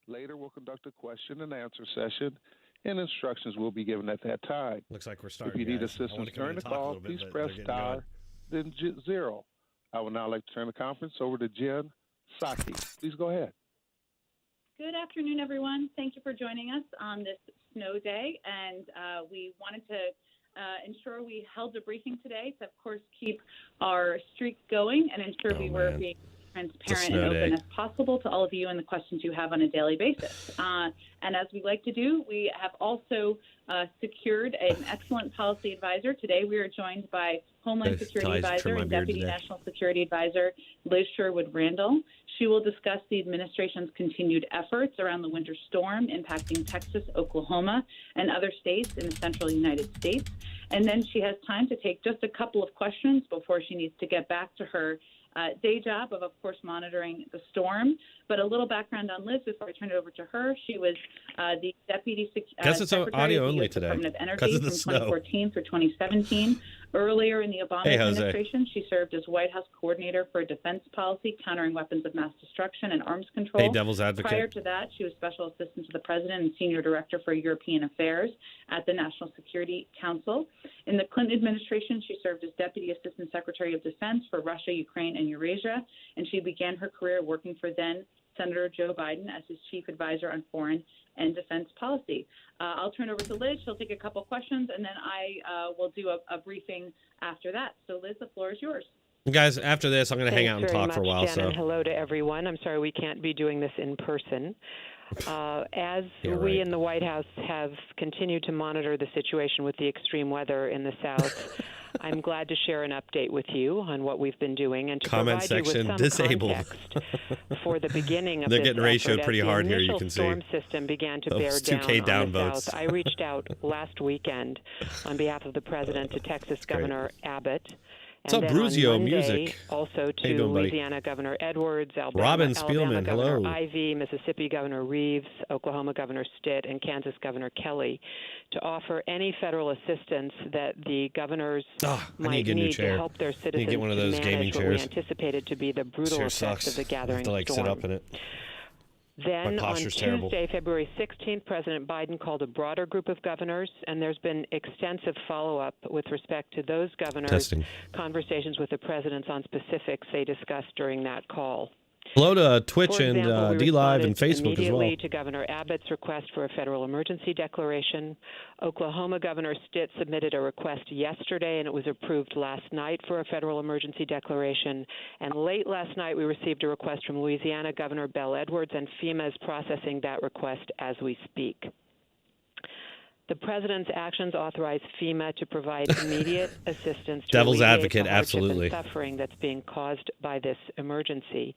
Later, we'll conduct a question and answer session, and instructions will be given at that time. Looks like we're If starting, you need guys. I assistance want to come in during and the talk a call, little bit, please but press they're getting going. star, then 0. I would now like to turn the conference over to Jen Psaki. Please go ahead. Good afternoon, everyone. Thank you for joining us on this snow day. And we wanted to ensure we held a briefing today to, of course, keep our streak going and ensure we were being transparent and open as possible to all of you and the questions you have on a daily basis. And as we like to do, we have also secured an excellent policy advisor. Today we are joined by Homeland Security Advisor and Deputy National Security Advisor Liz Sherwood-Randall. She will discuss the administration's continued efforts around the winter storm impacting Texas, Oklahoma, and other states in the central United States. And then she has time to take just a couple of questions before she needs to get back to her day job of course, monitoring the storm. But a little background on Liz before I turn it over to her. She was the Deputy Secretary audio of the only U.S. today Department of Energy from 2014 through 2017. Earlier in the Obama administration, she served as White House Coordinator for Defense Policy, Countering Weapons of Mass Destruction and Arms Control. Hey, Devil's Advocate. Prior to that, she was Special Assistant to the President and Senior Director for European Affairs at the National Security Council. In the Clinton administration, she served as Deputy Assistant Secretary of Defense for Russia, Ukraine, and Eurasia, and she began her career working for then Senator Joe Biden as his Chief Advisor on Foreign and Defense Policy. I'll turn over to Liz. She'll take a couple questions, and then I will do a briefing after that. So, Liz, the floor is yours. Guys, after this, I'm going to hang out and talk for a while. Jen, and hello to everyone. I'm sorry we can't be doing this in person. As we in the White House have continued to monitor the situation with the extreme weather in the South, I'm glad to share an update with you on what we've been doing and to provide you with some context for the beginning of They're this getting ratioed effort. pretty As hard the here, you initial can see. storm system began to bear down 2K on the downvotes. South. I reached out last weekend on behalf of the President to Texas Governor Abbott. What's up, Bruzio Music? Also to doing, Louisiana Governor Edwards, Robin Alabama Spielman, Governor hello. Ivey, Mississippi Governor Reeves, Oklahoma Governor Stitt, and Kansas Governor Kelly to offer any federal assistance that the governors might need to help their citizens get one of those to gaming manage what chairs. we anticipated to be the brutal effects of the gathering storm. Sit up in it. Then on Tuesday, February 16th, President Biden called a broader group of governors, and there's been extensive follow-up with respect to those governors' conversations with the presidents on specifics they discussed during that call. Hello to Twitch and DLive and Facebook as well. Immediately to Governor Abbott's request for a federal emergency declaration. Oklahoma Governor Stitt submitted a request yesterday, and it was approved last night for a federal emergency declaration. And late last night, we received a request from Louisiana Governor Bell Edwards, and FEMA is processing that request as we speak. The president's actions authorize FEMA to provide immediate assistance to Devil's Advocate, the hardship absolutely. and suffering that's being caused by this emergency.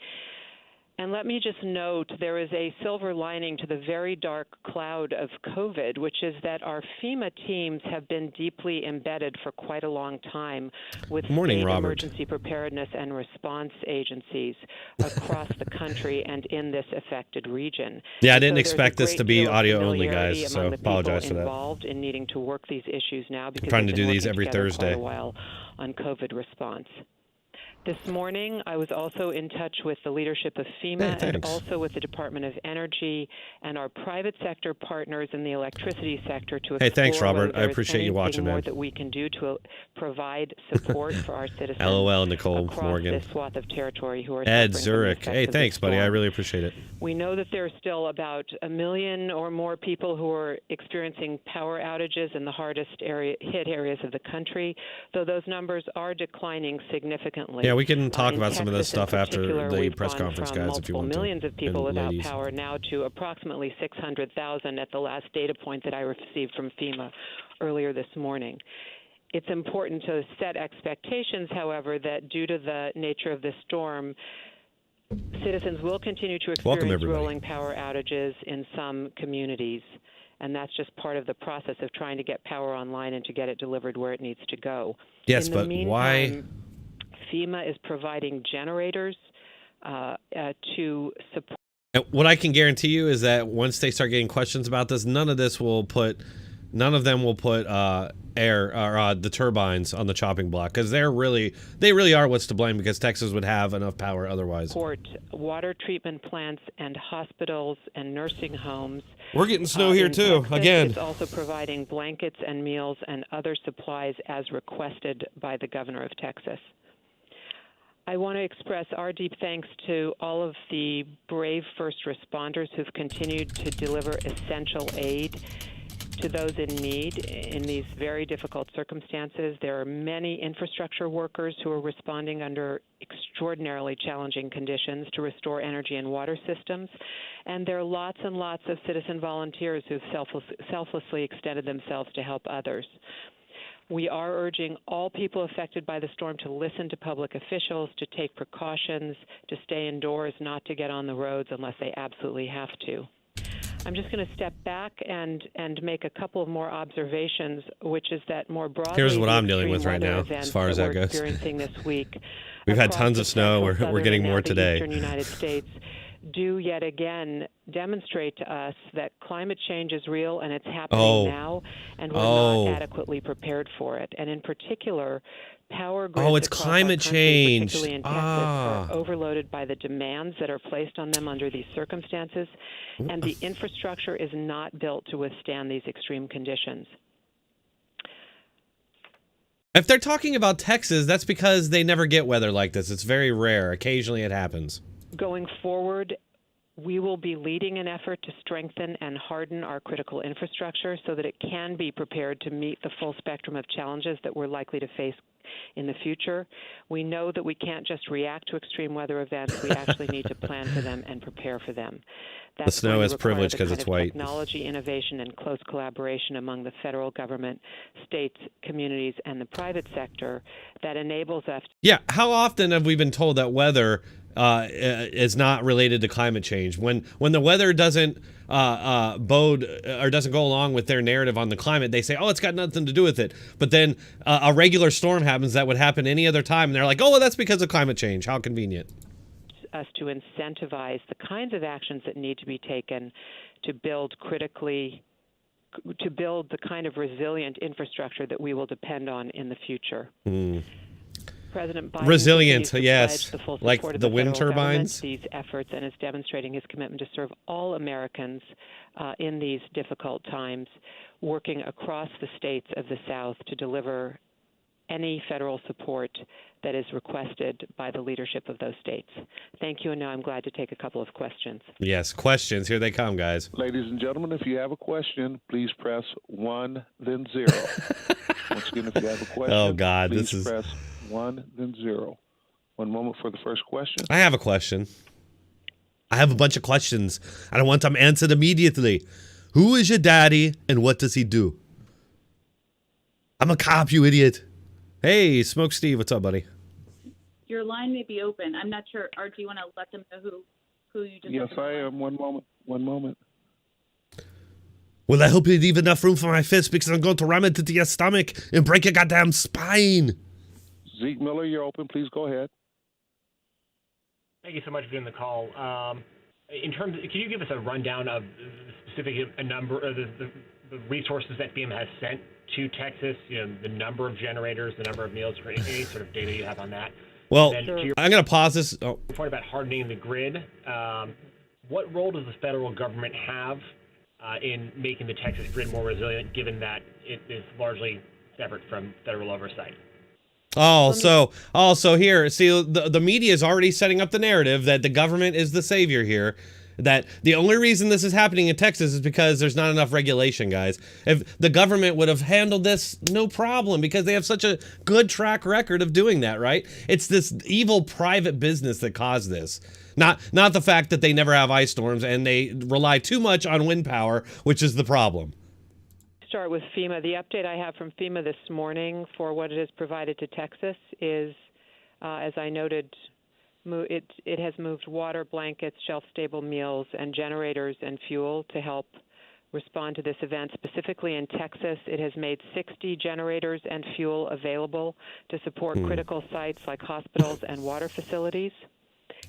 And let me just note, there is a silver lining to the very dark cloud of COVID, which is that our FEMA teams have been deeply embedded for quite a long time with state emergency preparedness and response agencies across the country and in this affected region. Yeah, I didn't expect this to be audio only, guys, so apologize for that. Involved in needing to work these issues now because I'm trying to do these every Thursday. Quite a while on COVID response. This morning, I was also in touch with the leadership of FEMA and also with the Department of Energy and our private sector partners in the electricity sector to explore thanks, Robert. I appreciate you watching, man. More that we can do to provide support for our citizens. LOL, Nicole across Morgan. this swath of territory who are Ed suffering Zurich. from the Hey, effects of thanks, this buddy. I storm. really appreciate it. We know that there are still about 1 million or more people who are experiencing power outages in the hardest hit areas of the country, though those numbers are declining significantly. Yeah, we can talk about Texas some of this stuff after the press gone conference, from guys, if you want to. millions of people without power now to approximately 600,000 at the last data point that I received from FEMA earlier this morning. It's important to set expectations, however, that due to the nature of this storm, citizens will continue to experience rolling power outages in some communities, and that's just part of the process of trying to get power online and to get it delivered where it needs to go. Yes, but why? FEMA is providing generators to support. What I can guarantee you is that once they start getting questions about this, none of this will put none of them will put air or the turbines on the chopping block because they really are what's to blame because Texas would have enough power otherwise. Support water treatment plants and hospitals and nursing homes. We're getting snow here too. Texas, again, it's also providing blankets and meals and other supplies as requested by the governor of Texas. I want to express our deep thanks to all of the brave first responders who've continued to deliver essential aid to those in need in these very difficult circumstances. There are many infrastructure workers who are responding under extraordinarily challenging conditions to restore energy and water systems. And there are lots and lots of citizen volunteers who've selflessly extended themselves to help others. We are urging all people affected by the storm to listen to public officials, to take precautions, to stay indoors, not to get on the roads unless they absolutely have to. I'm just going to step back and make a couple of more observations, which is that more broadly, here's what I'm dealing with right now, as far as that goes. Experiencing this week, we've had tons of snow. We're getting more today. Eastern United States do yet again demonstrate to us that climate change is real and it's happening now, and we're not adequately prepared for it. And in particular, power grids it's across climate our country, change. particularly in Texas, are overloaded by the demands that are placed on them under these circumstances, and the infrastructure is not built to withstand these extreme conditions. If they're talking about Texas, that's because they never get weather like this. It's very rare. Occasionally it happens. Going forward, we will be leading an effort to strengthen and harden our critical infrastructure so that it can be prepared to meet the full spectrum of challenges that we're likely to face in the future. We know that we can't just react to extreme weather events. We actually need to plan for them and prepare for them. The snow is privilege because it's white. Technology, innovation, and close collaboration among the federal government, states, communities, and the private sector that enables us. Yeah, how often have we been told that weather is not related to climate change? When the weather doesn't bode or doesn't go along with their narrative on the climate, they say, oh, it's got nothing to do with it. But then a regular storm happens that would happen any other time, and they're like, oh, well, that's because of climate change. How convenient. Us to incentivize the kinds of actions that need to be taken to build the kind of resilient infrastructure that we will depend on in the future. President Biden resilient, yes, the full like support the of wind turbines. These efforts, and is demonstrating his commitment to serve all Americans in these difficult times, working across the states of the South to deliver any federal support that is requested by the leadership of those states. Thank you, and now I'm glad to take a couple of questions. Yes, questions. Here they come, guys. Ladies and gentlemen, if you have a question, please press 1, then 0. Once again, if you have a question, please press 1, then 0. One moment for the first question. I have a question. I have a bunch of questions, and I want them answered immediately. Who is your daddy, and what does he do? I'm a cop, you idiot. Hey, Smoke Steve, what's up, buddy? Your line may be open. I'm not sure. Art, do you want to let them know who you just? Yes, I am. One moment. Well, I hope you leave enough room for my fist because I'm going to ram it into your stomach and break your goddamn spine. Zeke Miller, you're open. Please go ahead. Thank you so much for doing the call. In terms, can you give us a rundown of specific a number of the resources that FEMA has sent to Texas? You know, the number of generators, the number of meals, for any sort of data you have on that. Well, I'm going to pause this. Your point about hardening the grid. What role does the federal government have in making the Texas grid more resilient, given that it is largely separate from federal oversight? So here, see, the media is already setting up the narrative that the government is the savior here. That the only reason this is happening in Texas is because there's not enough regulation, guys. If the government would have handled this, no problem, because they have such a good track record of doing that, right? It's this evil private business that caused this. Not the fact that they never have ice storms and they rely too much on wind power, which is the problem. Start with FEMA. The update I have from FEMA this morning for what it has provided to Texas is, as I noted, it has moved water, blankets, shelf-stable meals, and generators and fuel to help respond to this event. Specifically in Texas, it has made 60 generators and fuel available to support critical sites like hospitals and water facilities.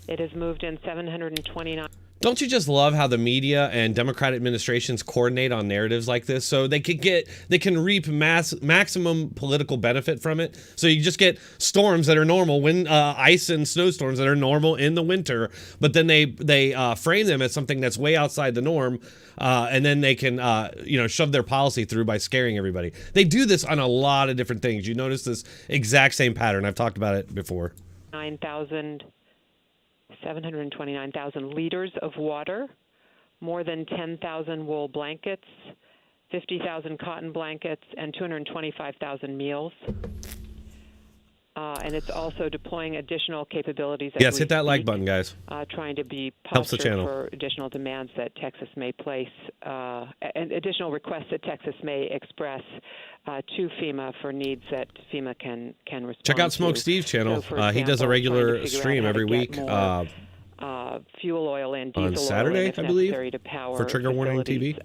It has moved in 729. Don't you just love how the media and Democrat administrations coordinate on narratives like this so they can reap maximum political benefit from it? So you just get storms that are normal, ice and snowstorms that are normal in the winter, but then they frame them as something that's way outside the norm, and then they can shove their policy through by scaring everybody. They do this on a lot of different things. You notice this exact same pattern. I've talked about it before. 729,000 liters of water, more than 10,000 wool blankets, 50,000 cotton blankets, and 225,000 meals. And it's also deploying additional capabilities. Yes, hit that like button, guys. Trying to be helps the channel for additional demands that Texas may place, and additional requests that Texas may express to FEMA for needs that FEMA can respond to. Check out Smoke Steve's channel. So example, he does a regular stream every week. Fuel oil and diesel on Saturday, oil, if I believe, necessary to power for Trigger Warning TV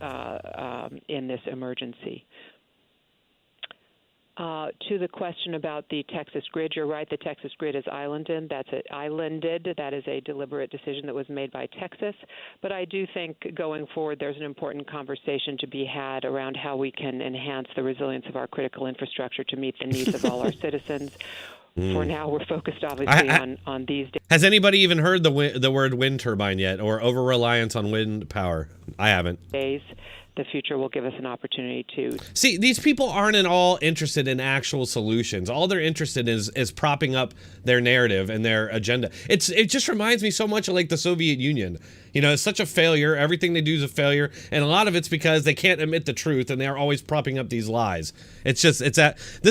in this emergency. To the question about the Texas grid, you're right. The Texas grid is islanded. That is a deliberate decision that was made by Texas. But I do think going forward, there's an important conversation to be had around how we can enhance the resilience of our critical infrastructure to meet the needs of all our citizens. For now, we're focused obviously on these days. Has anybody even heard the word wind turbine yet, or over-reliance on wind power? I haven't. The future will give us an opportunity to see. These people aren't at all interested in actual solutions. All they're interested in is propping up their narrative and their agenda. It just reminds me so much of like the Soviet Union. You know, it's such a failure. Everything they do is a failure, and a lot of it's because they can't admit the truth, and they're always propping up these lies. This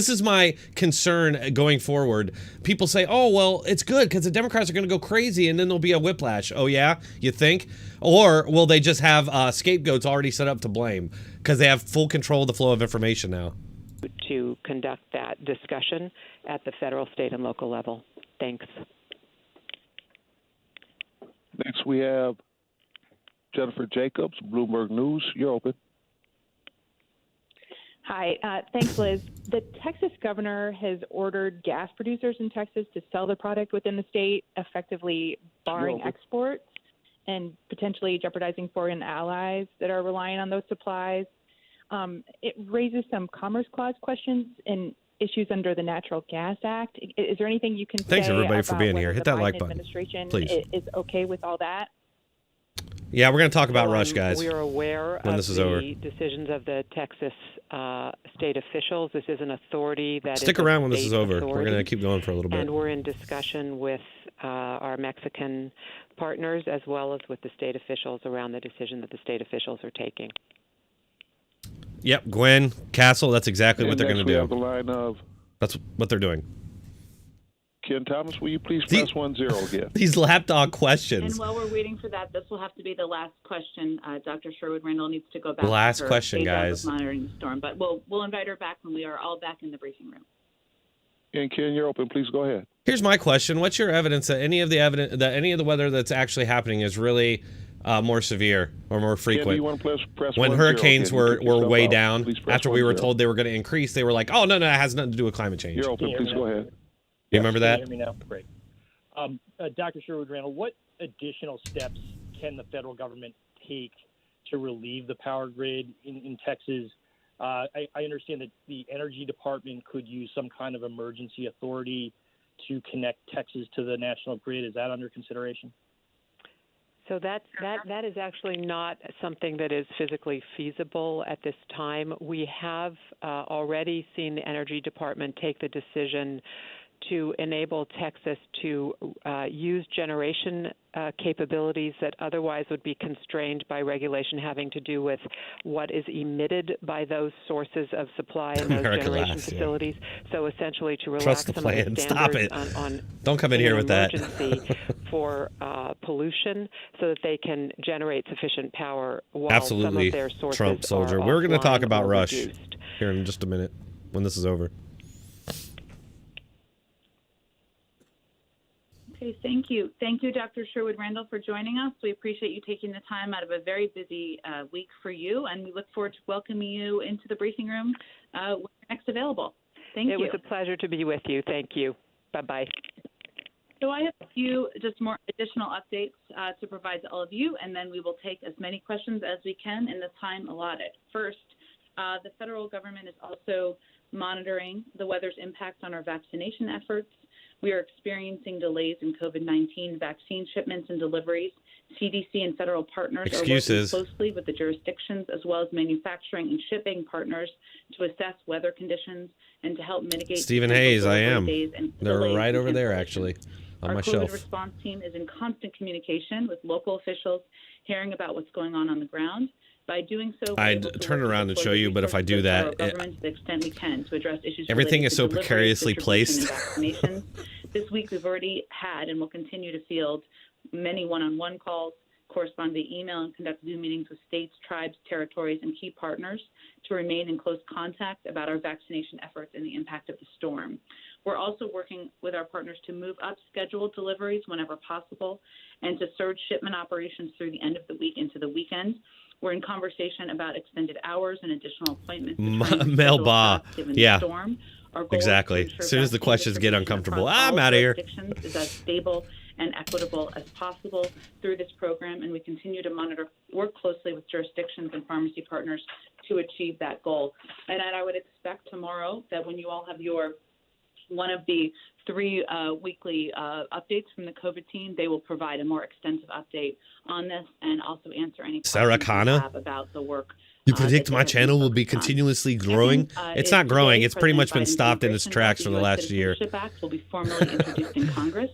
is my concern going forward. People say, "Oh, well, it's good because the Democrats are going to go crazy, and then there'll be a whiplash." Oh yeah, you think? Or will they just have scapegoats already set up to blame because they have full control of the flow of information now? To conduct that discussion at the federal, state, and local level. Thanks. Next, we have Jennifer Jacobs, Bloomberg News. You're open. Hi. Thanks, Liz. The Texas governor has ordered gas producers in Texas to sell their product within the state, effectively barring exports and potentially jeopardizing foreign allies that are relying on those supplies. It raises some Commerce Clause questions and issues under the Natural Gas Act. Is there anything you can Thanks say everybody about for being here. Hit that Biden like button, administration please. Is okay with all that? Yeah, we're going to talk about Rush, guys. We are aware when of this is the over. Decisions of the Texas state officials. This is an authority that Stick is around when this is over. Authority, we're going to keep going for a little bit. And we're in discussion with our Mexican partners as well as with the state officials around the decision that the state officials are taking. Yep, Gwen, Castle, that's exactly what they're going to do. We have the line of That's what they're doing. Ken Thomas, will you please press 10 again? These lapdog questions. And while we're waiting for that, this will have to be the last question. Dr. Sherwood-Randall needs to go back. Last question, guys. Monitoring the storm, but we'll invite her back when we are all back in the briefing room. And Ken, you're open. Please go ahead. Here's my question: what's your evidence that any of the weather that's actually happening is really more severe or more frequent? Ken, do you want to press when 10 hurricanes were way down, after we were 10. told they were going to increase, they were like, "Oh no, it has nothing to do with climate change." You're open. Please go ahead. You remember that? Can you hear me now? Great. Dr. Sherwood-Randall, what additional steps can the federal government take to relieve the power grid in Texas? I understand that the Energy Department could use some kind of emergency authority to connect Texas to the national grid. Is that under consideration? So that is actually not something that is physically feasible at this time. We have already seen the Energy Department take the decision to enable Texas to use generation capabilities that otherwise would be constrained by regulation having to do with what is emitted by those sources of supply and those generation facilities. Yeah. So essentially to relax some of the standards on don't come in here with that for pollution so that they can generate sufficient power while Absolutely. Some of their sources Trump soldier. Are We're going to talk about Rush reduced. here in just a minute when this is over. Okay, thank you. Thank you, Dr. Sherwood-Randall, for joining us. We appreciate you taking the time out of a very busy week for you, and we look forward to welcoming you into the briefing room when you're next available. Thank you. It was a pleasure to be with you. Thank you. Bye-bye. So I have a few just more additional updates to provide to all of you, and then we will take as many questions as we can in the time allotted. First, the federal government is also monitoring the weather's impact on our vaccination efforts. We are experiencing delays in COVID-19 vaccine shipments and deliveries. CDC and federal partners are working closely with the jurisdictions as well as manufacturing and shipping partners to assess weather conditions and to help mitigate. Stephen Hayes, I am. They're right over there, actually, on my shelf. Our COVID response team is in constant communication with local officials, hearing about what's going on the ground. By doing so, I'd turn around and show you, but if I do that, to the extent we can to address issues everything is so precariously placed. This week, we've already had and will continue to field many one-on-one calls, correspond via email, and conduct Zoom meetings with states, tribes, territories, and key partners to remain in close contact about our vaccination efforts and the impact of the storm. We're also working with our partners to move up scheduled deliveries whenever possible and to surge shipment operations through the end of the week into the weekend. We're in conversation about extended hours and additional appointments. Melba, yeah, storm. Exactly. As soon as the questions get uncomfortable, I'm out of here. Is as stable and equitable as possible through this program, and we continue to work closely with jurisdictions and pharmacy partners to achieve that goal. And I would expect tomorrow that when you all have one of the 3 weekly updates from the COVID team, they will provide a more extensive update on this and also answer any questions you have about the work. You predict my channel will be continuously growing? It's not growing. It's pretty much been stopped in its tracks for the last year. The Act will be formally introduced in Congress.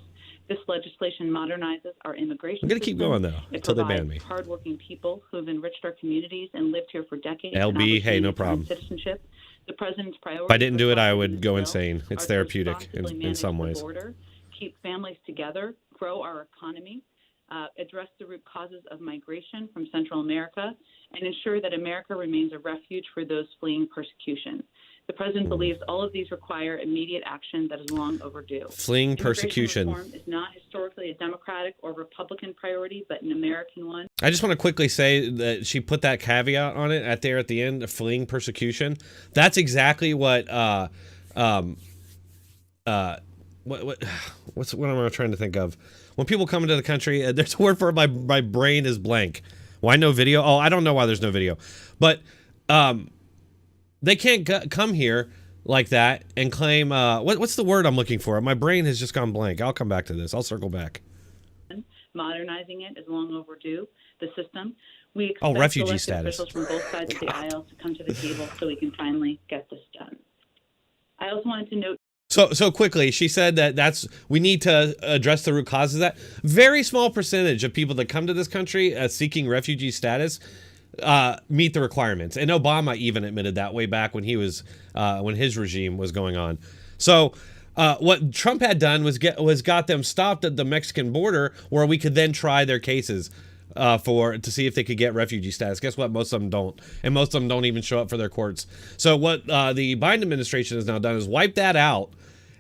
This legislation modernizes our immigration I'm going to keep going, though, until they ban me. Hardworking people who have enriched our communities and lived here for decades. LB, hey, no problem. Citizenship. The president's priority. If I didn't do it, I would go insane. It's therapeutic in some ways. Keep families together, grow our economy, address the root causes of migration from Central America, and ensure that America remains a refuge for those fleeing persecution. The president believes all of these require immediate action that is long overdue. Fleeing persecution. Reform is not historically a Democratic or Republican priority, but an American one. I just want to quickly say that she put that caveat on it at the end, fleeing persecution. That's exactly what what am I trying to think of? When people come into the country, there's a word for it. My brain is blank. Why no video? Oh, I don't know why there's no video, but they can't come here like that and claim what's the word I'm looking for? My brain has just gone blank. I'll come back to this. I'll circle back. Modernizing it is long overdue. The system. We expect refugee status. Officials from both sides of the aisle to come to the table so we can finally get this done. I also wanted to note. So quickly, she said that we need to address the root causes of that. Very small percentage of people that come to this country seeking refugee status meet the requirements, and Obama even admitted that way back when he was when his regime was going on. So what Trump had done was got them stopped at the Mexican border, where we could then try their cases to see if they could get refugee status. Guess what? Most of them don't, and most of them don't even show up for their courts. So what the Biden administration has now done is wipe that out.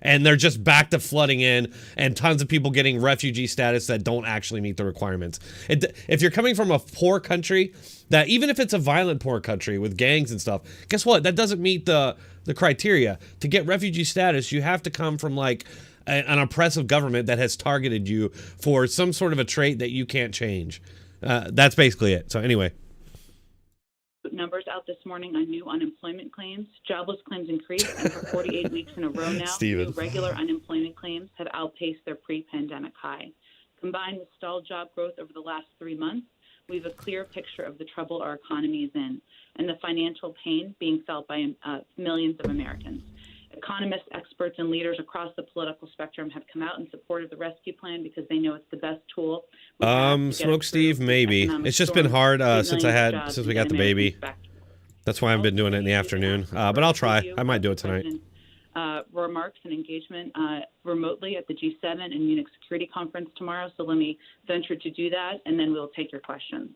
And they're just back to flooding in and tons of people getting refugee status that don't actually meet the requirements. If you're coming from a poor country, that even if it's a violent poor country with gangs and stuff, guess what? That doesn't meet the criteria. To get refugee status, you have to come from like an oppressive government that has targeted you for some sort of a trait that you can't change. That's basically it. So anyway. Numbers out this morning on new unemployment claims. Jobless claims increased, and for 48 weeks in a row now, new regular unemployment claims have outpaced their pre-pandemic high. Combined with stalled job growth over the last 3 months, we have a clear picture of the trouble our economy is in and the financial pain being felt by millions of Americans. Economists, experts, and leaders across the political spectrum have come out in support of the rescue plan because they know it's the best tool. Smoke Steve, maybe. It's just been hard since we got the baby. That's why I've been doing it in the afternoon. But I'll try. I might do it tonight. Remarks and engagement remotely at the G7 and Munich Security Conference tomorrow. So let me venture to do that, and then we'll take your questions.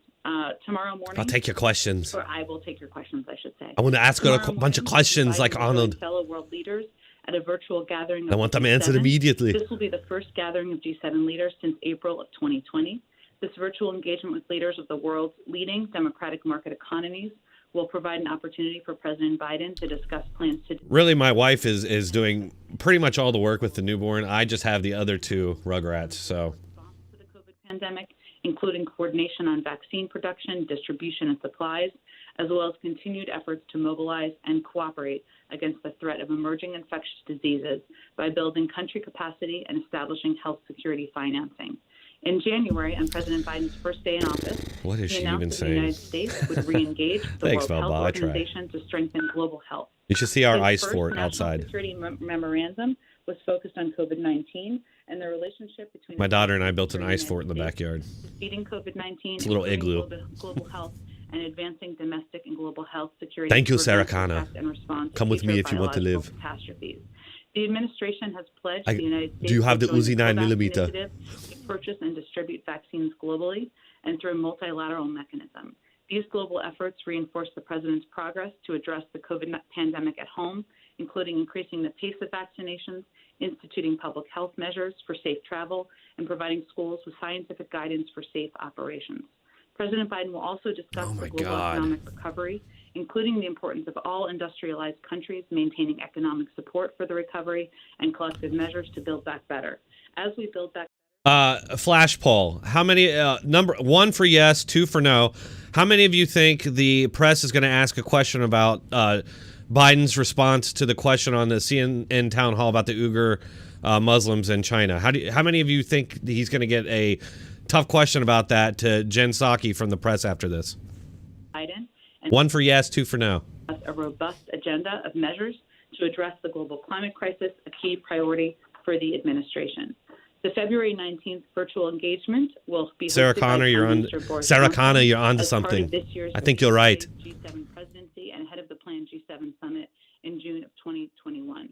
Tomorrow morning. I'll take your questions. Or I will take your questions, I should say. I want to ask her a bunch of questions like Arnold. Fellow world leaders at a virtual gathering. I want them answered immediately. This will be the first gathering of G7 leaders since April of 2020. This virtual engagement with leaders of the world's leading democratic market economies will provide an opportunity for President Biden to discuss plans to... Really, my wife is doing pretty much all the work with the newborn. I just have the other two rugrats, so... ...response to the COVID pandemic, including coordination on vaccine production, distribution, and supplies, as well as continued efforts to mobilize and cooperate against the threat of emerging infectious diseases by building country capacity and establishing health security financing. In January, on President Biden's first day in office, what is he she announced even that saying? the United States would re-engage the Thanks, World Valba. Health Organization to strengthen global health. You should see our His ice first fort national outside. security memorandum was focused on COVID-19 and the relationship between... My daughter and I built an ice fort in the backyard. Defeating COVID-19, it's a little igloo. Global health and advancing domestic and global health security. Thank you, Sarah Connor. Come with me if you want to live. Catastrophes. The administration has pledged the United States... Do you have the Uzi 9mm? ...to purchase and distribute vaccines globally and through a multilateral mechanism. These global efforts reinforce the president's progress to address the COVID pandemic at home, including increasing the pace of vaccinations, instituting public health measures for safe travel, and providing schools with scientific guidance for safe operations. President Biden will also discuss the global economic recovery, including the importance of all industrialized countries maintaining economic support for the recovery and collective measures to build back better. As we build back... Flash poll. How many, number 1 for yes, 2 for no. How many of you think the press is going to ask a question about Biden's response to the question on the CNN town hall about the Uyghur Muslims in China? How many of you think he's going to get a tough question about that to Jen Psaki from the press after this? Biden. 1 for yes, 2 for no. A robust agenda of measures to address the global climate crisis, a key priority for the administration. The February 19th virtual engagement will be Sarah Connor, you're on. Sarah Connor, you're on to something. I think you're right. G7 presidency and head of the planned G7 summit in June of 2021.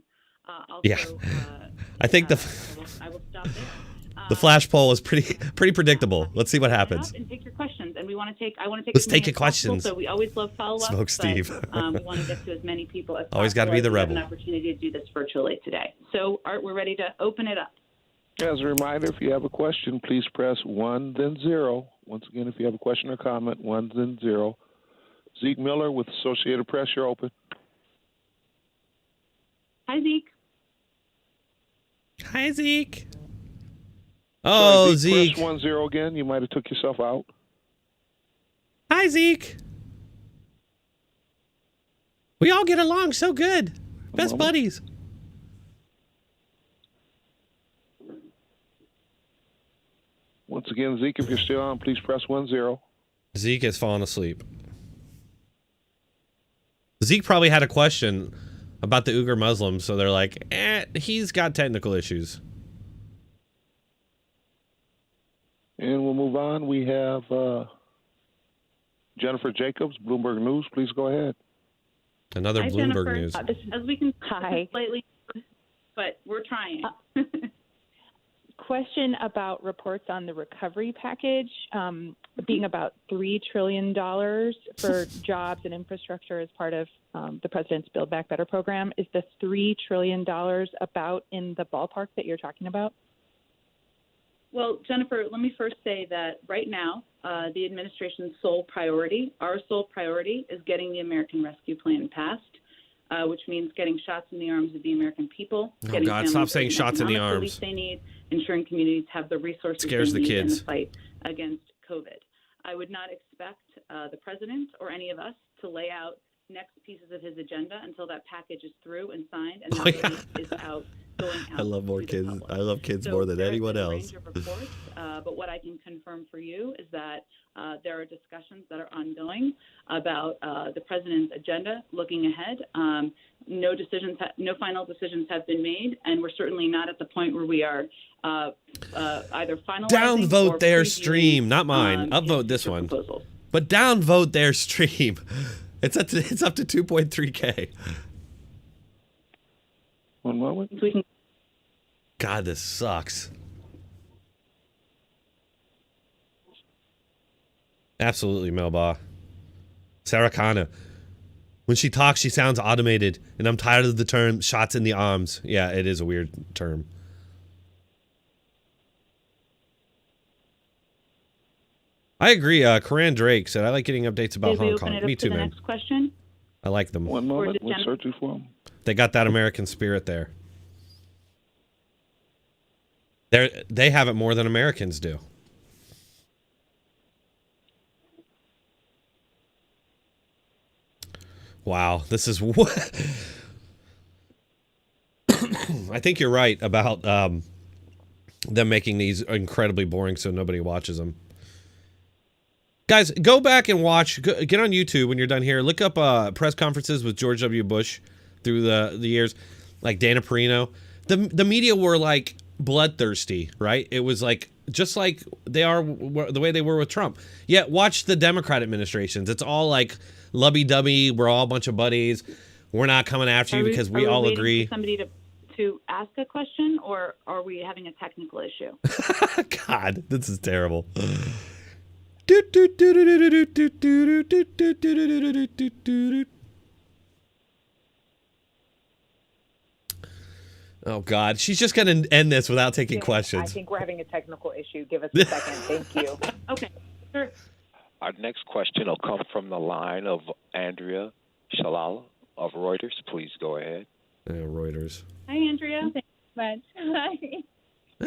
I think I will stop there. The flash poll is pretty predictable. Let's see what happens. And take your questions, and I want to take. Let's take your questions. So we always love follow-up. Smoke Steve. We want to get to as many people as possible. Always got to be the rebel. We have an opportunity to do this virtually today. So, Art, we're ready to open it up. As a reminder, if you have a question, please press 1, then 0. Once again, if you have a question or comment, 1, then 0. Zeke Miller with Associated Press, you're open. Hi, Zeke. Hi, Zeke. Oh, Sorry, Zeke. Press 1, 0 again. You might have took yourself out. Hi, Zeke. We all get along so good. Best buddies. Once again, Zeke, if you're still on, please press 1, 0. Zeke has fallen asleep. Zeke probably had a question about the Uyghur Muslims, so they're like, he's got technical issues. And we'll move on. We have Jennifer Jacobs, Bloomberg News. Please go ahead. Another Bloomberg News. As we can slightly, but we're trying. Question about reports on the recovery package being about $3 trillion for jobs and infrastructure as part of the president's Build Back Better program. Is the $3 trillion about in the ballpark that you're talking about? Well, Jennifer, let me first say that right now, the administration's sole priority, our sole priority, is getting the American Rescue Plan passed, which means getting shots in the arms of the American people. Oh, God, stop saying shots in the arms. They need, ensuring communities have the resources Scares they the need kids. in the fight against COVID. I would not expect the president or any of us to lay out next pieces of his agenda until that package is through and signed and is out. I love more kids. I love kids more than anyone else. Reports, but what I can confirm for you is that there are discussions that are ongoing about the president's agenda looking ahead. No final decisions have been made, and we're certainly not at the point where we are either finalizing. Downvote their stream, not mine. Upvote this one. Proposals. But downvote their stream. It's up to 2.3K. One moment. God, this sucks. Absolutely, Melba. Sarah Connor. When she talks, she sounds automated, and I'm tired of the term shots in the arms. Yeah, it is a weird term. I agree. Coran Drake said, I like getting updates about Hong Kong. Me too, man. Next question? I like them. One moment. We're searching for them. They got that American spirit there. They have it more than Americans do. Wow, this is what I think you're right about them making these incredibly boring so nobody watches them. Guys, go back and watch. Get on YouTube when you're done here. Look up press conferences with George W. Bush through the years, like Dana Perino. The media were like bloodthirsty, right? It was like just like they are the way they were with Trump. Yet watch the Democrat administrations. It's all like lovey-dovey. We're all a bunch of buddies. We're not coming after you because we all agree. For somebody to ask a question, or are we having a technical issue? God, this is terrible. Oh God, she's just gonna end this without taking questions. I think we're having a technical issue. Give us a second. Thank you. Okay, sure. Our next question will come from the line of Andrea Shalala of Reuters. Please go ahead. Yeah, Reuters. Hi, Andrea. Thanks so much.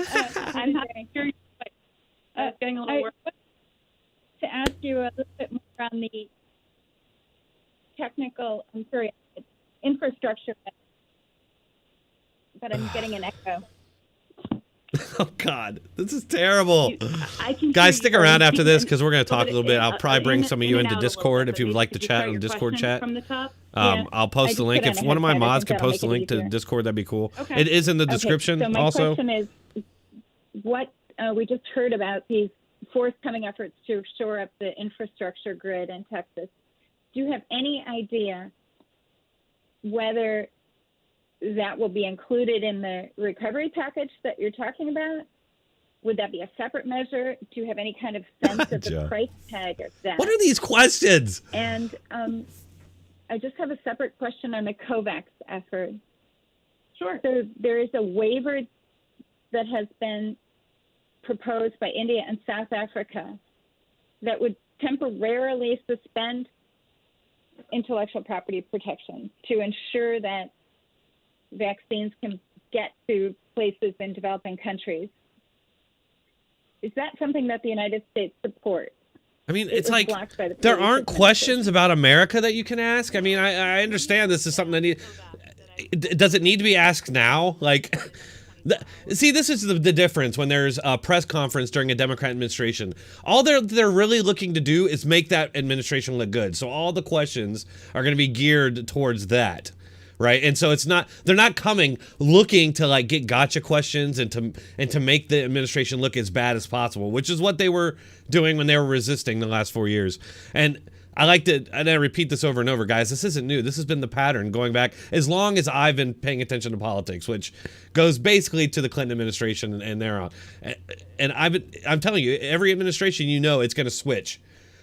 Hi. I'm getting a little worried. To ask you a little bit more on the infrastructure, but I'm getting an echo. Oh God, this is terrible. I Guys, stick around after this because we're going to talk a little bit. I'll probably bring some of you into Discord if you would like to chat on Discord chat. From the top? I'll post the link. If one of my mods can post the link to Discord, that'd be cool. Okay. It is in the description so my also. question is, what we just heard about these forthcoming efforts to shore up the infrastructure grid in Texas. Do you have any idea whether that will be included in the recovery package that you're talking about? Would that be a separate measure? Do you have any kind of sense of the price tag of that? What are these questions? And I just have a separate question on the COVAX effort. Sure. So there is a waiver that has been proposed by India and South Africa that would temporarily suspend intellectual property protection to ensure that vaccines can get to places in developing countries. Is that something that the United States supports? I mean, it's like there aren't questions about America that you can ask. I mean, I understand this is something that does it need to be asked now? Like, see, this is the difference when there's a press conference during a Democrat administration. All they're really looking to do is make that administration look good. So all the questions are going to be geared towards that. Right. And so they're not coming looking to like get gotcha questions and to make the administration look as bad as possible, which is what they were doing when they were resisting the last 4 years. And I repeat this over and over, guys. This isn't new. This has been the pattern going back as long as I've been paying attention to politics, which goes basically to the Clinton administration and thereon. And I'm telling you, every administration, it's going to switch.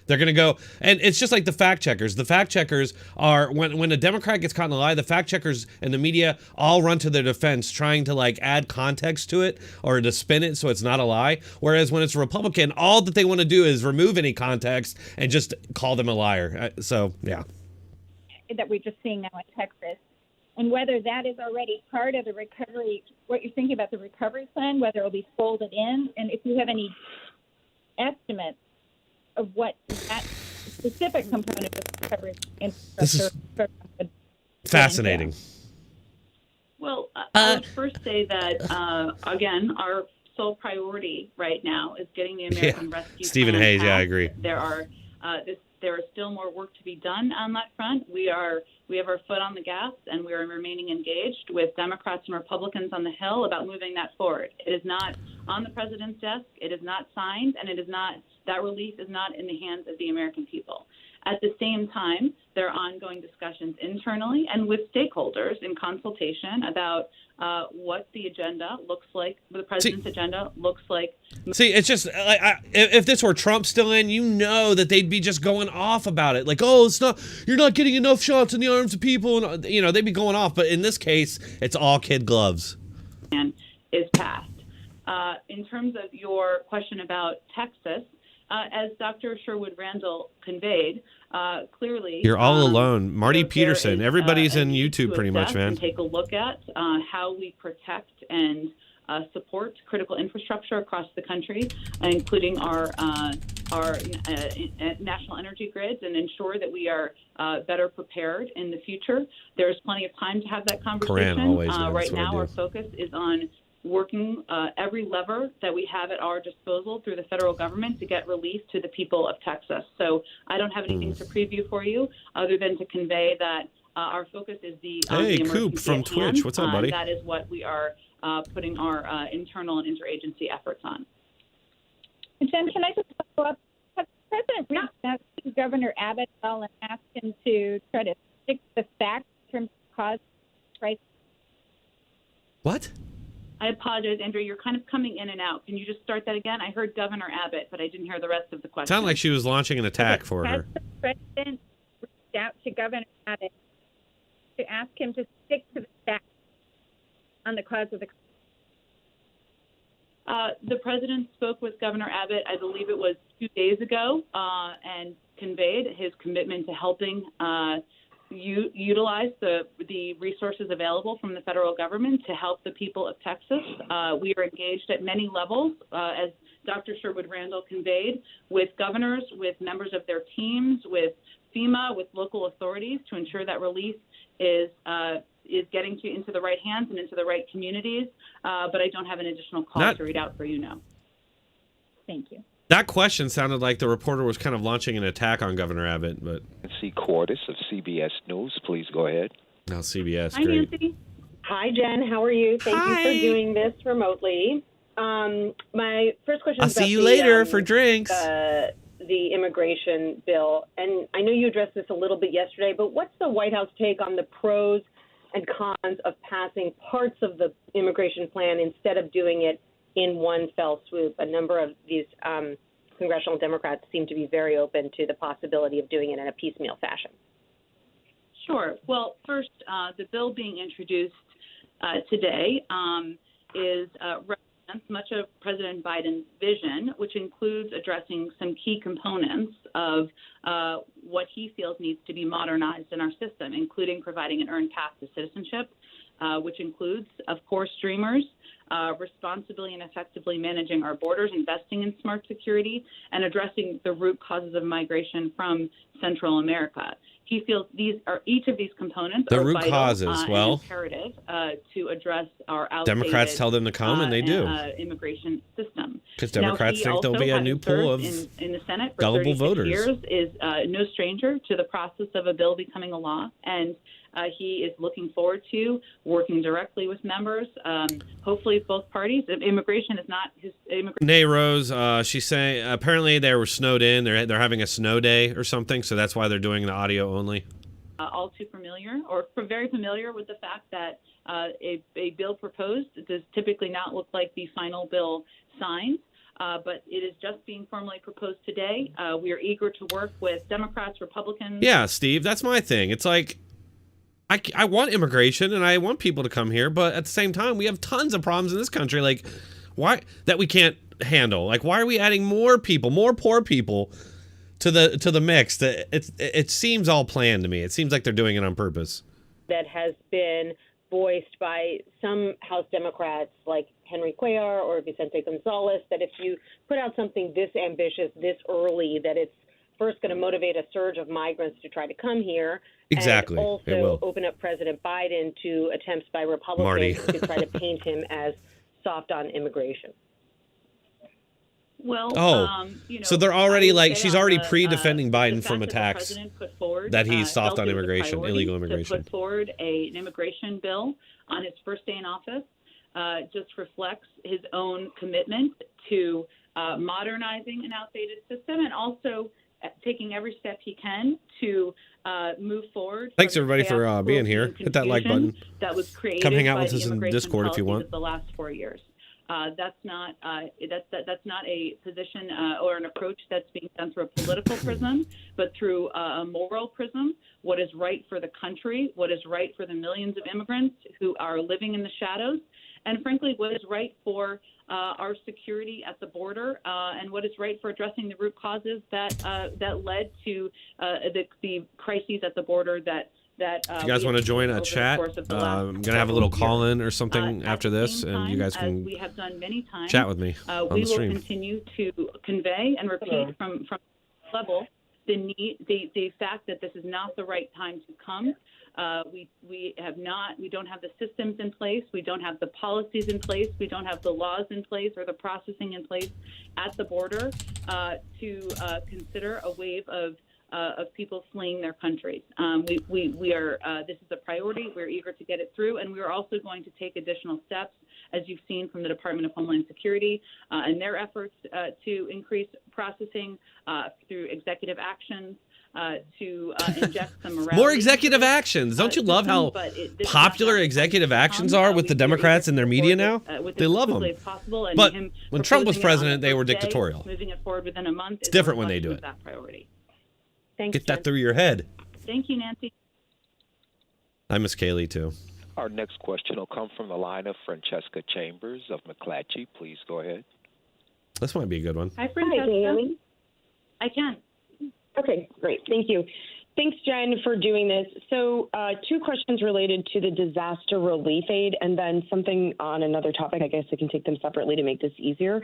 They're going to go, and it's just like the fact checkers. The fact checkers are, when a Democrat gets caught in a lie, the fact checkers and the media all run to their defense trying to like add context to it or to spin it so it's not a lie. Whereas when it's a Republican, all that they want to do is remove any context and just call them a liar. So, yeah. That we're just seeing now in Texas. And whether that is already part of the recovery, what you're thinking about the recovery plan, whether it will be folded in, and if you have any estimates of what that specific component of the recovery infrastructure. This is fascinating. Well, I would first say that, again, our sole priority right now is getting the American Rescue Stephen Plan Hayes, passed. yeah, I agree. There is still more work to be done on that front. We have our foot on the gas, and we are remaining engaged with Democrats and Republicans on the Hill about moving that forward. It is not on the president's desk. It is not signed, and that relief is not in the hands of the American people. At the same time, there are ongoing discussions internally and with stakeholders in consultation about what the agenda looks like, the president's agenda looks like. See, it's just like if this were Trump still in, that they'd be just going off about it. Like, you're not getting enough shots in the arms of people, and they'd be going off. But in this case, it's all kid gloves. And is passed. In terms of your question about Texas, as Dr. Sherwood-Randall conveyed, clearly... You're all alone. Marty there Peterson. is, Everybody's in need YouTube to pretty much, assess man. And take a look at how we protect and support critical infrastructure across the country, including our national energy grids, and ensure that we are better prepared in the future. There's plenty of time to have that conversation. Right now, our focus is on working every lever that we have at our disposal through the federal government to get relief to the people of Texas. So I don't have anything to preview for you other than to convey that our focus is the emergency Coop from at Twitch. hand. What's up, buddy? That is what we are putting our internal and interagency efforts on. Jen, can I just follow up? Has the President reached out to Governor Abbott and asked him to try to fix the facts in terms of cause crisis? What? I apologize, Andrew. You're kind of coming in and out. Can you just start that again? I heard Governor Abbott, but I didn't hear the rest of the question. Sounded like she was launching an attack for her. Has the President reached out to Governor Abbott to ask him to stick to the facts on the cause of the crisis? The President spoke with Governor Abbott, I believe it was 2 days ago, and conveyed his commitment to helping utilize the resources available from the federal government to help the people of Texas. We are engaged at many levels, as Dr. Sherwood-Randall conveyed, with governors, with members of their teams, with FEMA, with local authorities to ensure that relief is getting into the right hands and into the right communities. But I don't have an additional call to read out for you now. Thank you. That question sounded like the reporter was kind of launching an attack on Governor Abbott, but... Nancy Cordes of CBS News, please go ahead. No, CBS, Hi, great. Nancy. Hi, Jen. How are you? Thank you for doing this remotely. My first question is I'll see you later for drinks. The immigration bill. And I know you addressed this a little bit yesterday, but what's the White House take on the pros and cons of passing parts of the immigration plan instead of doing it in one fell swoop? A number of these congressional Democrats seem to be very open to the possibility of doing it in a piecemeal fashion. Sure. Well, first, the bill being introduced today represents much of President Biden's vision, which includes addressing some key components of what he feels needs to be modernized in our system, including providing an earned path to citizenship, which includes, of course, Dreamers, responsibly and effectively managing our borders, investing in smart security, and addressing the root causes of migration from Central America. He feels each of these components the are root vital, causes. Well, imperative to address our outdated Democrats tell them to come, and they do. Immigration system. Because Democrats think there'll be a new pool of in the Senate for gullible 36 voters. years, is no stranger to the process of a bill becoming a law, and he is looking forward to working directly with members, hopefully both parties. Immigration is not his immigration. Nay Rose, she's saying apparently they were snowed in. They're having a snow day or something, so that's why they're doing the audio only. All too familiar, or very familiar with the fact that a bill proposed does typically not look like the final bill signed. But it is just being formally proposed today. We are eager to work with Democrats, Republicans. Yeah, Steve, that's my thing. It's like, I want immigration and I want people to come here, but at the same time, we have tons of problems in this country, like why that we can't handle. Like, why are we adding more people, more poor people to the mix? It seems all planned to me. It seems like they're doing it on purpose. That has been voiced by some House Democrats like Henry Cuellar or Vicente Gonzalez, that if you put out something this ambitious this early, that it's first going to motivate a surge of migrants to try to come here. Exactly. And also open up President Biden to attempts by Republicans to try to paint him as soft on immigration. Well, so they're already like, she's already pre-defending Biden from attacks that he's soft on immigration, illegal immigration. To put forward an immigration bill on his first day in office just reflects his own commitment to modernizing an outdated system and also taking every step he can to move forward. Thanks everybody for being here. Hit that like button. That was created. Come hang out by with us in Discord if you want. The last 4 years. That's not a position or an approach that's being done through a political prism, but through a moral prism. What is right for the country? What is right for the millions of immigrants who are living in the shadows? and frankly, what is right for our security at the border, and what is right for addressing the root causes that led to the crises at the border that if you guys want to join a chat, I'm gonna have a little call-in or something after this, and you guys can we have done many times, chat with me on the stream. We will continue to convey and repeat from level the fact that this is not the right time to come. We don't have the systems in place. We don't have the policies in place. We don't have the laws in place or the processing in place at the border to consider a wave of people fleeing their countries. We are. This is a priority. We're eager to get it through, and we are also going to take additional steps, as you've seen from the Department of Homeland Security and their efforts to increase processing through executive actions. To inject some morality. More executive actions. Don't you love how popular executive actions are with the Democrats and their media now? They love them. But when Trump was president, they were dictatorial. Moving it forward within a month. It's different when they do it. That priority. Get that through your head. Thank you, Nancy. I miss Kaylee, too. Our next question will come from the line of Francesca Chambers of McClatchy. Please go ahead. This might be a good one. Hi, Francesca. Can you hear me? I can. Okay, great. Thank you. Thanks, Jen, for doing this. So 2 questions related to the disaster relief aid and then something on another topic. I guess I can take them separately to make this easier.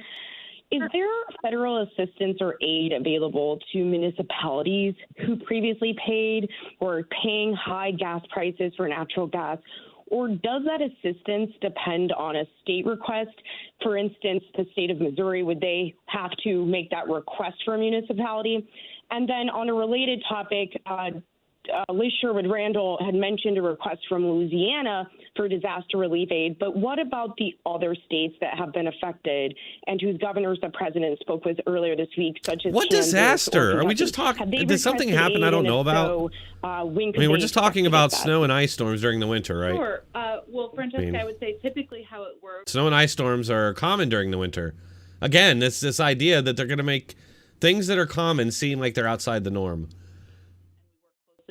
Is there federal assistance or aid available to municipalities who previously paid or are paying high gas prices for natural gas? Or does that assistance depend on a state request? For instance, the state of Missouri, would they have to make that request for a municipality? And then on a related topic, Liz Sherwood-Randall had mentioned a request from Louisiana for disaster relief aid, but what about the other states that have been affected and whose governors the president spoke with earlier this week, such as what Kansas disaster? Are we just talking? Did something happen I don't know about? So, we're just talking about snow and ice storms during the winter, right? Sure. Well, Francesca, I would say typically how it works. Snow and ice storms are common during the winter. Again, this idea that they're going to make things that are common seem like they're outside the norm.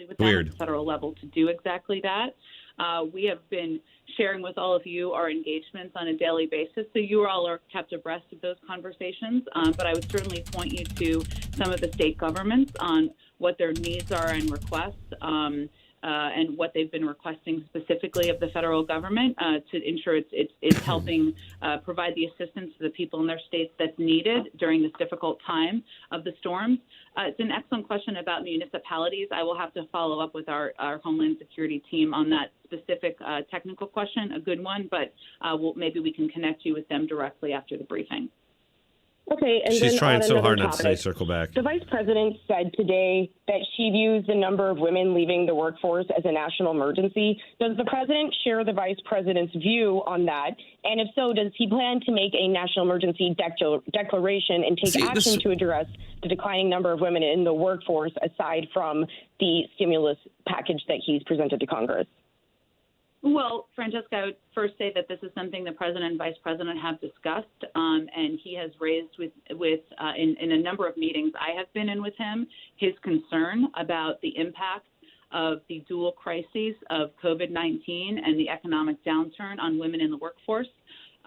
With them at the federal level to do exactly that. We have been sharing with all of you our engagements on a daily basis, so you all are kept abreast of those conversations. But I would certainly point you to some of the state governments on what their needs are and requests, and what they've been requesting specifically of the federal government to ensure it's helping provide the assistance to the people in their states that's needed during this difficult time of the storms. It's an excellent question about municipalities. I will have to follow up with our Homeland Security team on that specific technical question, a good one, but maybe we can connect you with them directly after the briefing. Okay, and she's then trying so hard not topic, to say circle back. The vice president said today that she views the number of women leaving the workforce as a national emergency. Does the president share the vice president's view on that? And if so, does he plan to make a national emergency declaration and take action to address the declining number of women in the workforce aside from the stimulus package that he's presented to Congress? Well, Francesca, I would first say that this is something the president and vice president have discussed, and he has raised in a number of meetings I have been in with him his concern about the impact of the dual crises of COVID-19 and the economic downturn on women in the workforce.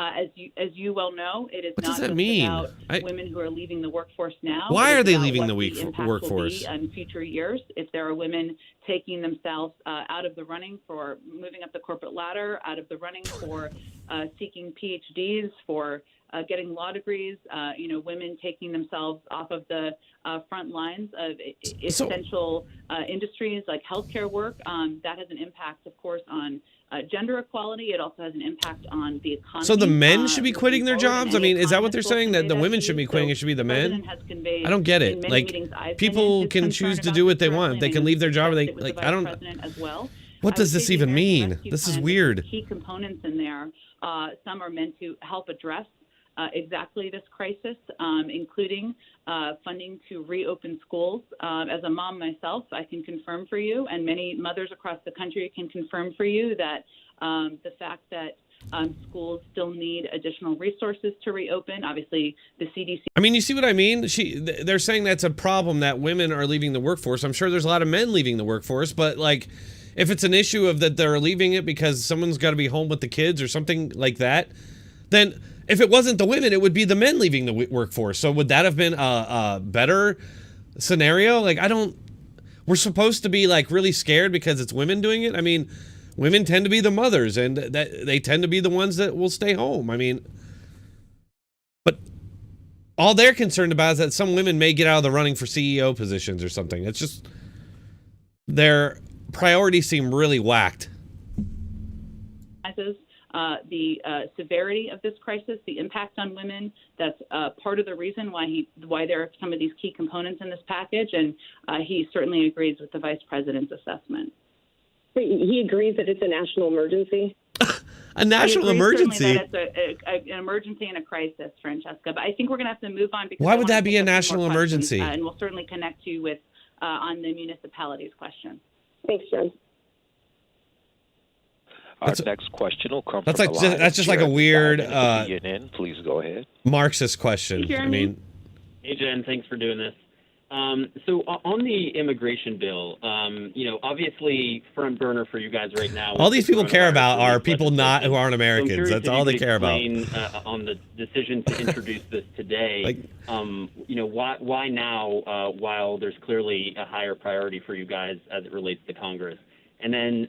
As you well know, it is not just about women who are leaving the workforce now. Why are they leaving the workforce? In future years, if there are women taking themselves out of the running for moving up the corporate ladder, out of the running for seeking PhDs, for getting law degrees, women taking themselves off of the front lines of essential industries like healthcare work, that has an impact, of course, on gender equality. It also has an impact on the economy. So the men should be quitting their jobs? I mean, is that what they're saying? That the women should be quitting? It should be the men? I don't get it. Like, people can choose to do what they want. They can leave their job. I don't. What does this even mean? This is weird. Key components in there. Some are meant to help address exactly this crisis, including funding to reopen schools. As a mom myself, I can confirm for you, and many mothers across the country can confirm for you, that the fact that schools still need additional resources to reopen. Obviously, the CDC. I mean, you see what I mean? They're saying that's a problem that women are leaving the workforce. I'm sure there's a lot of men leaving the workforce, but like, if it's an issue of that they're leaving it because someone's got to be home with the kids or something like that, then if it wasn't the women, it would be the men leaving the workforce. So would that have been a better scenario? Like, we're supposed to be like really scared because it's women doing it. I mean, women tend to be the mothers, and that they tend to be the ones that will stay home. I mean, but all they're concerned about is that some women may get out of the running for CEO positions or something. It's just their priorities seem really whacked. The severity of this crisis, the impact on women, that's part of the reason why there are some of these key components in this package, and he certainly agrees with the Vice President's assessment. He agrees that it's a national emergency? A national emergency? That it's an emergency and a crisis, Francesca, but I think we're going to have to move on. Because why would that be a national emergency? And we'll certainly connect you with on the municipalities question. Thanks, Jen. Our next question will come from the line. That's just like a weird CNN. Please go ahead. Marxist question. Hey, I mean, hey Jen, thanks for doing this. So on the immigration bill, obviously front burner for you guys right now. All these people care about are people who aren't Americans. So that's all they care about. On the decision to introduce this today, why now? While there's clearly a higher priority for you guys as it relates to Congress. And then,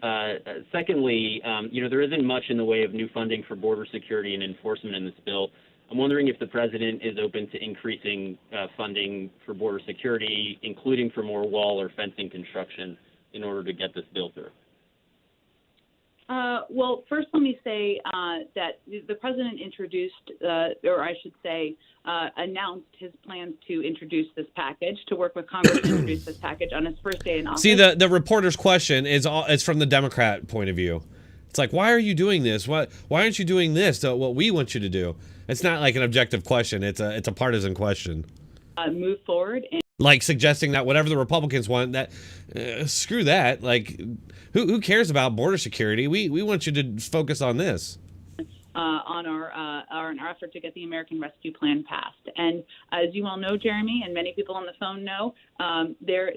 secondly, there isn't much in the way of new funding for border security and enforcement in this bill. I'm wondering if the president is open to increasing funding for border security, including for more wall or fencing construction, in order to get this bill through. Well, first let me say that the president introduced, or I should say, announced his plans to introduce this package, to work with Congress to introduce this package on his first day in office. See, the reporter's question is from the Democrat point of view. It's like, why are you doing this? Why aren't you doing this? What we want you to do. It's not like an objective question. It's a partisan question. Move forward and like suggesting that whatever the Republicans want, that screw that. Like, who cares about border security? We want you to focus on this. On our effort to get the American Rescue Plan passed. And as you all know, Jeremy, and many people on the phone know, there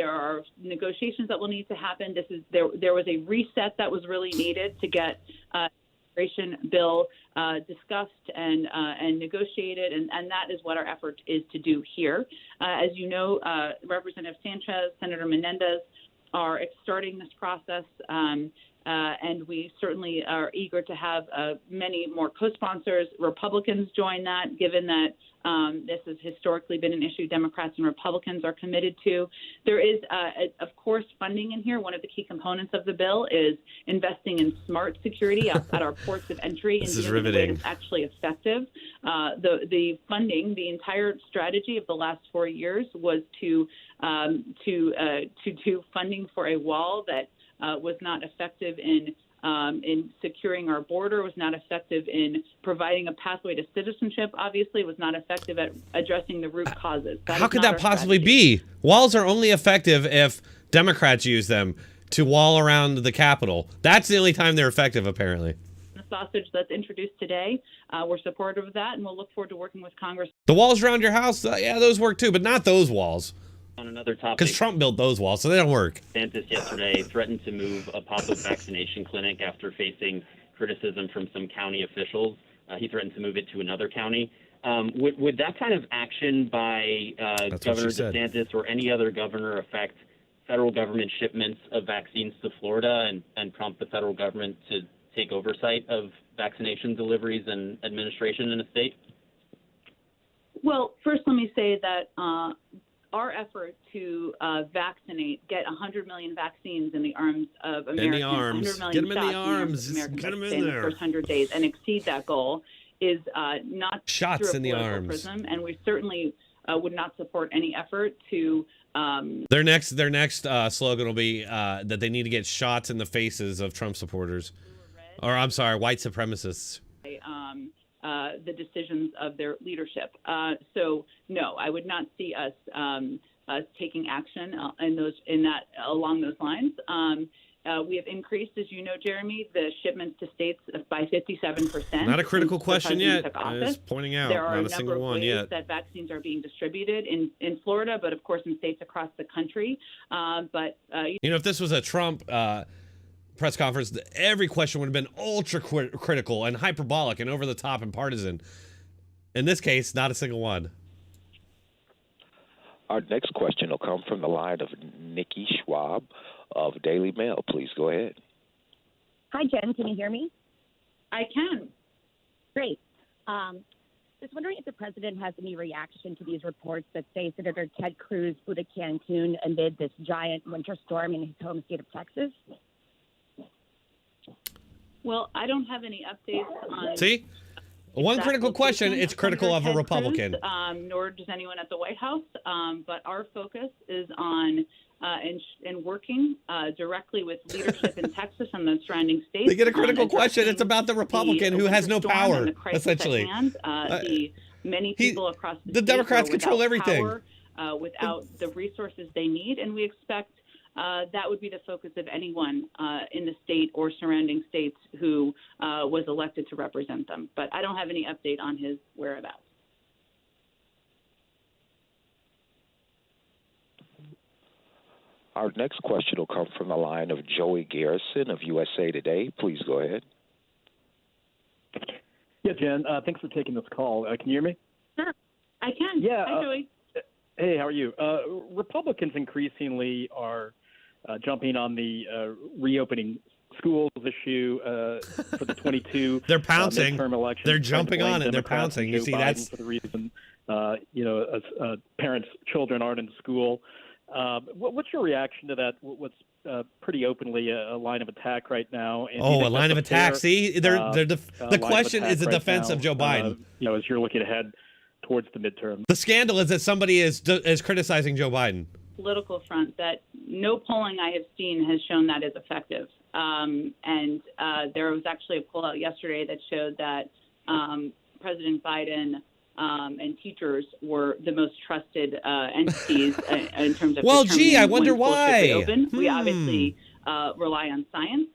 are negotiations that will need to happen. There was a reset that was really needed to get immigration bill discussed and negotiated, and that is what our effort is to do here. As you know, Representative Sanchez, Senator Menendez are starting this process. And we certainly are eager to have many more co-sponsors. Republicans join that, given that this has historically been an issue Democrats and Republicans are committed to. There is, of course, funding in here. One of the key components of the bill is investing in smart security at our ports of entry. This is riveting. It's actually effective. The funding, the entire strategy of the last 4 years was to do funding for a wall that was not effective in securing our border, was not effective in providing a pathway to citizenship, obviously, was not effective at addressing the root causes. How could that possibly be? Walls are only effective if Democrats use them to wall around the Capitol. That's the only time they're effective, apparently. The sausage that's introduced today, we're supportive of that, and we'll look forward to working with Congress. The walls around your house, yeah, those work too, but not those walls. On another topic, because Trump built those walls, so they don't work. DeSantis yesterday threatened to move a pop-up vaccination clinic after facing criticism from some county officials. He threatened to move it to another county. Would that kind of action by Governor DeSantis or any other governor affect federal government shipments of vaccines to Florida and prompt the federal government to take oversight of vaccination deliveries and administration in the state? Well, first let me say that our effort to get 100 million vaccines in the arms of Americans, in the arms. 100 million Get them in shots the arms. Americans Get them in the there. first 100 days and exceed that goal is not shots through a in the political arms. prism, and we certainly would not support any effort to. Their next slogan will be that they need to get shots in the faces of Trump supporters, or I'm sorry, white supremacists. The decisions of their leadership. So no, I would not see us taking action along those lines. we have increased, as you know, Jeremy, the shipments to states by 57%. Not a critical question yet. I was Office. pointing out, there are not a single one yet. That vaccines are being distributed in Florida, but of course in states across the country. If this was a Trump press conference, every question would have been ultra critical and hyperbolic and over the top and partisan. In this case, not a single one. Our next question will come from the line of Nikki Schwab of Daily Mail. Please go ahead. Hi, Jen. Can you hear me? I can. Great. Just wondering if the president has any reaction to these reports that say Senator Ted Cruz flew to Cancun amid this giant winter storm in his home state of Texas. Well, I don't have any updates on... See? One critical question, it's critical of a Republican. Cruz, nor does anyone at the White House. But our focus is on in working directly with leadership in Texas and the surrounding states. They get a critical question. It's about the Republican who has no power, essentially. The many people across the Democrats control everything. Power, without the resources they need, and we expect that would be the focus of anyone in the state or surrounding states who was elected to represent them. But I don't have any update on his whereabouts. Our next question will come from the line of Joey Garrison of USA Today. Please go ahead. Yeah, Jen, thanks for taking this call. Can you hear me? Sure, I can. Yeah. Hi, Joey. Hey, how are you? Republicans increasingly are jumping on the reopening schools issue for the 22 They're pouncing. Midterm elections. They're jumping on it. They're pouncing. You see, Biden that's for the reason parents' children aren't in school. What's your reaction to that? What's pretty openly a line of attack right now? And a line of attack. See, the question is the defense of Joe Biden. As you're looking ahead towards the midterm. The scandal is that somebody is criticizing Joe Biden. Political front that no polling I have seen has shown that is effective. There was actually a poll out yesterday that showed that President Biden and teachers were the most trusted entities in terms of. Well, gee, I wonder why. We obviously rely on science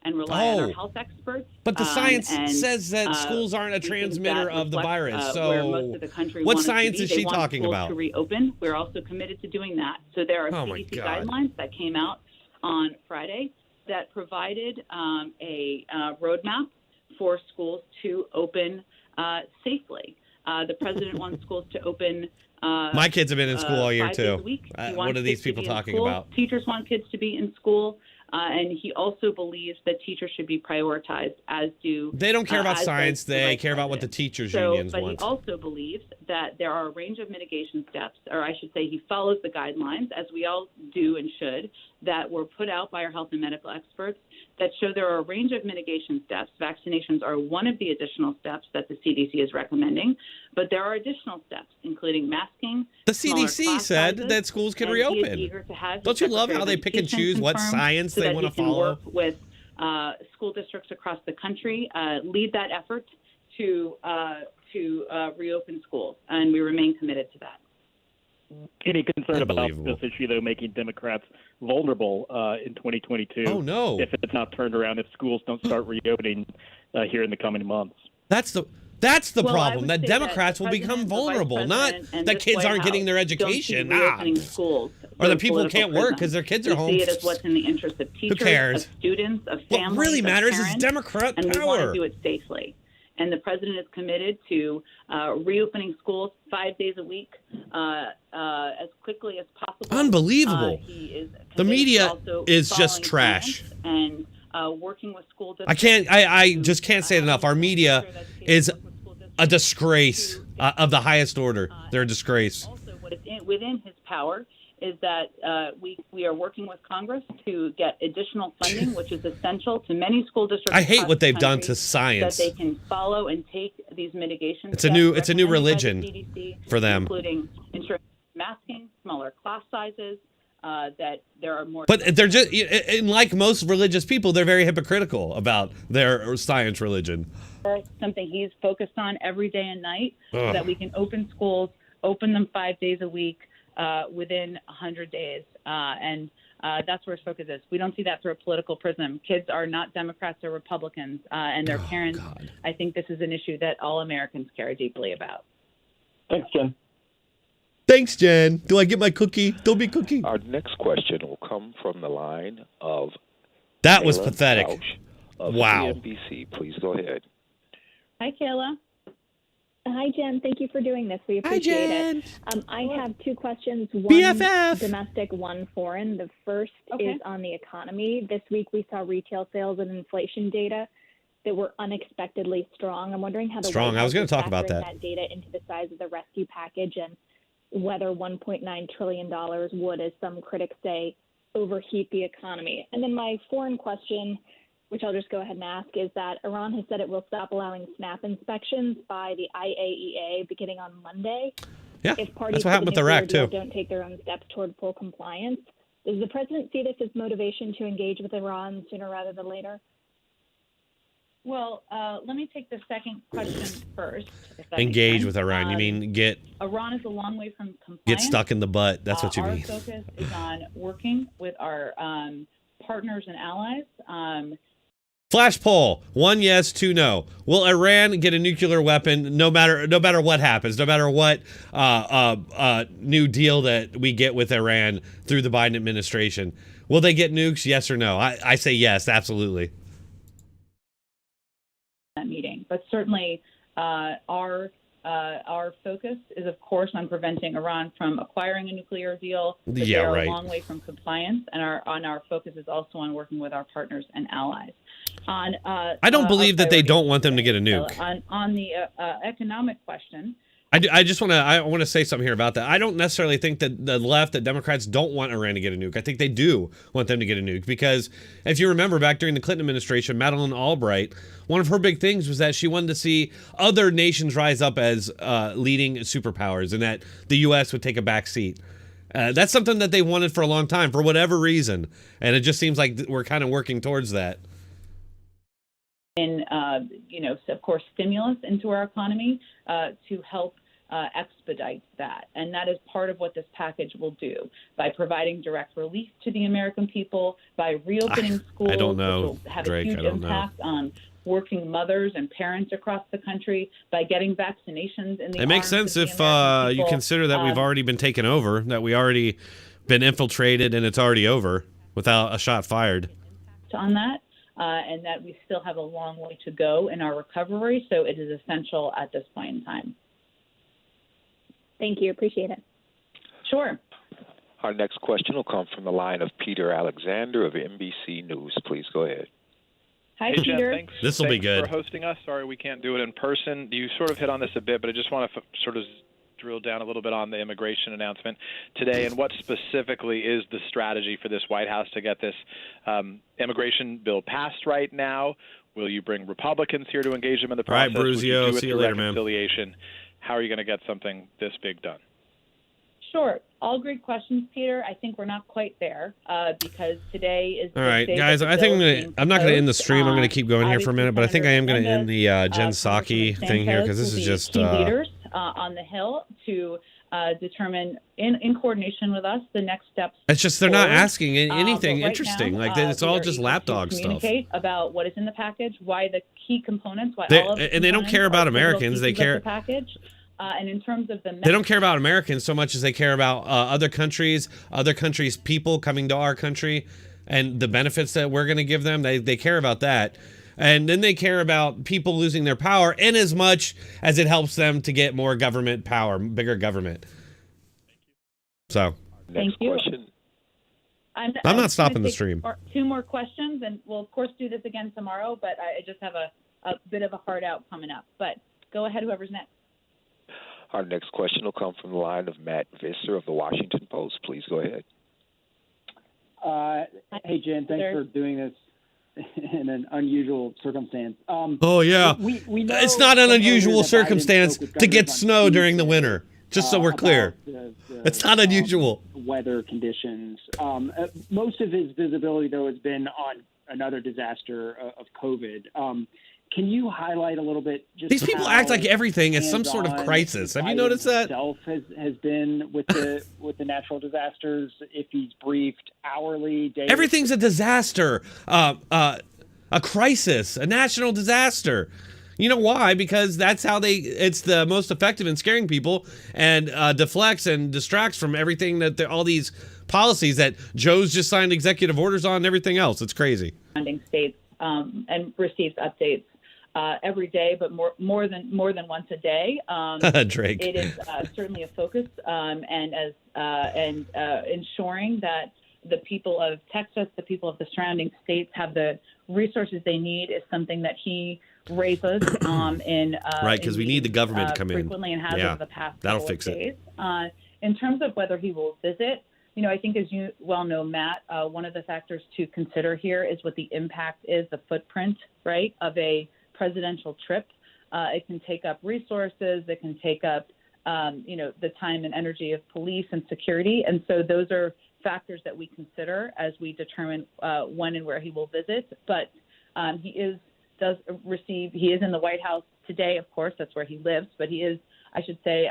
and rely on our health experts. But the science says that schools aren't a transmitter of the virus. So most of the country what science is she talking about? To reopen. We're also committed to doing that. So there are CDC guidelines that came out on Friday that provided a roadmap for schools to open safely. The president wants schools to open. My kids have been in school all year, 5 days a too. week. What are these people talking about? Teachers want kids to be in school. And he also believes that teachers should be prioritized, as do... They don't care about science. They care about what the teachers' unions want. But he also believes that there are a range of mitigation steps, or I should say he follows the guidelines, as we all do and should, that were put out by our health and medical experts that show there are a range of mitigation steps. Vaccinations are one of the additional steps that the CDC is recommending, but there are additional steps, including masking. The CDC said that schools can reopen. Don't you love how they pick and choose what science they want to follow? Work with school districts across the country, lead that effort to reopen schools, and we remain committed to that. Any concern about this issue, though, making Democrats vulnerable in 2022? Oh, no. If it's not turned around, if schools don't start reopening here in the coming months. That's the problem, that Democrats will become vulnerable, not that kids aren't getting their education. Schools or that people can't work because their kids are home. We see it as what's in the interest of teachers, who cares? Of students, of families, what really matters parents, is Democrat and power. We want to do it safely. And the president is committed to reopening schools 5 days a week as quickly as possible. Unbelievable. He is the media is just trash. And working with school districts. I just can't say it enough. Our media is a disgrace of the highest order. They're a disgrace. Also, what is within his power is that we are working with Congress to get additional funding, which is essential to many school districts. I hate what they've done to science. That they can follow and take these mitigation steps. It's a new religion for them, including ensuring masking, smaller class sizes. That there are more. But they're just, like most religious people, they're very hypocritical about their science religion. Something he's focused on every day and night, so that we can open schools, open them 5 days a week, within 100 days. And that's where his focus is. We don't see that through a political prism. Kids are not Democrats or Republicans, and their parents. God. I think this is an issue that all Americans care deeply about. Thanks, Jen. Thanks, Jen. Do I get my cookie? Don't be cookie. Our next question will come from the line of That was Kayla pathetic. Lausch of Wow. CNBC. Please go ahead. Hi, Kayla. Hi, Jen. Thank you for doing this. We appreciate it. I have two questions. One BFF. domestic, one foreign. The first is on the economy. This week we saw retail sales and inflation data that were unexpectedly strong. I'm wondering how the Strong. White I was House going is to talk about factoring that. data into the size of the rescue package and whether $1.9 trillion would, as some critics say, overheat the economy. And then my foreign question, which I'll just go ahead and ask, is that Iran has said it will stop allowing SNAP inspections by the IAEA beginning on Monday. Yeah, if parties that's what happened with Iraq, too. don't take their own steps toward full compliance. Does the president see this as motivation to engage with Iran sooner rather than later? Well, let me take the second question first. If that Engage makes with sense. Iran. You mean get Iran is a long way from compliance. get stuck in the butt. That's what you mean. Our focus is on working with our partners and allies. Flash poll: 1 yes, 2 no. Will Iran get a nuclear weapon? No matter what happens, no matter what new deal that we get with Iran through the Biden administration, will they get nukes? Yes or no? I say yes, absolutely. That meeting, but certainly our focus is, of course, on preventing Iran from acquiring a nuclear deal. But Yeah, they are right. a long way from compliance, and our focus is also on working with our partners and allies. I don't believe that they don't want them to get a nuke. On the economic question. I just want to say something here about that. I don't necessarily think that the left, that Democrats don't want Iran to get a nuke. I think they do want them to get a nuke because if you remember back during the Clinton administration, Madeleine Albright, one of her big things was that she wanted to see other nations rise up as leading superpowers and that the U.S. would take a back seat. That's something that they wanted for a long time for whatever reason. And it just seems like we're kind of working towards that. In, of course, stimulus into our economy to help expedite that. And that is part of what this package will do by providing direct relief to the American people, by reopening schools, I don't know, which will have Drake, a huge impact on working mothers and parents across the country, by getting vaccinations in the It makes sense if you consider that we've already been taken over, that we already been infiltrated and it's already over without a shot fired. On that. And that we still have a long way to go in our recovery, so it is essential at this point in time. Thank you. Appreciate it. Sure. Our next question will come from the line of Peter Alexander of NBC News. Please go ahead. Hi, hey, Peter. Jen, thanks. This will be good. For hosting us. Sorry we can't do it in person. You sort of hit on this a bit, but I just want to sort of drill down a little bit on the immigration announcement today and what specifically is the strategy for this White House to get this immigration bill passed right now? Will you bring Republicans here to engage them in the process? All right, Bruzio. See you later, man. Reconciliation? How are you going to get something this big done? Sure. All great questions, Peter. I think we're not quite there because today is all right, guys. I think I'm not going to end the stream. I'm going to keep going here for a minute, but I think I am going to end the Jen Psaki thing here because this is just leaders on the Hill to determine in coordination with us the next steps. It's just they're not asking anything right interesting. now, like it's all just able lapdog to stuff. Communicate about what is in the package, why the key components, why all of the and they don't care about Americans. They care. The package. And in terms of the they don't care about Americans so much as they care about other countries' people coming to our country and the benefits that we're going to give them. They care about that. And then they care about people losing their power in as much as it helps them to get more government power, bigger government. So, thank you. I'm not stopping the stream. Two more questions, and we'll, of course, do this again tomorrow, but I just have a bit of a hard out coming up. But go ahead, whoever's next. Our next question will come from the line of Matt Visser of the Washington Post. Please go ahead. Hey, Jen, thanks for doing this in an unusual circumstance. Oh, yeah. We know it's not an unusual circumstance to get snow during the winter, just so we're clear. It's not unusual. Weather conditions. Most of his visibility, though, has been on another disaster of COVID. Can you highlight a little bit just These people act like everything is some sort of crisis. Have you noticed that? Himself has been with the natural disasters. If he's briefed hourly, daily. Everything's a disaster, a crisis, a national disaster. You know why? Because that's how it's the most effective in scaring people and deflects and distracts from everything that all these policies that Joe's just signed executive orders on and everything else. It's crazy. Surrounding states and receives updates every day, but more than once a day. Drake. It is certainly a focus, and ensuring that the people of Texas, the people of the surrounding states, have the resources they need is something that he raises right, because we need the government to come frequently in. And has over the past that'll couple fix of days. In terms of whether he will visit, I think as you well know, Matt, one of the factors to consider here is what the impact is, the footprint, right, of a presidential trip. It can take up resources. It can take up, the time and energy of police and security. And so those are factors that we consider as we determine when and where he will visit. But he is in the White House today, of course, that's where he lives. But he is, I should say,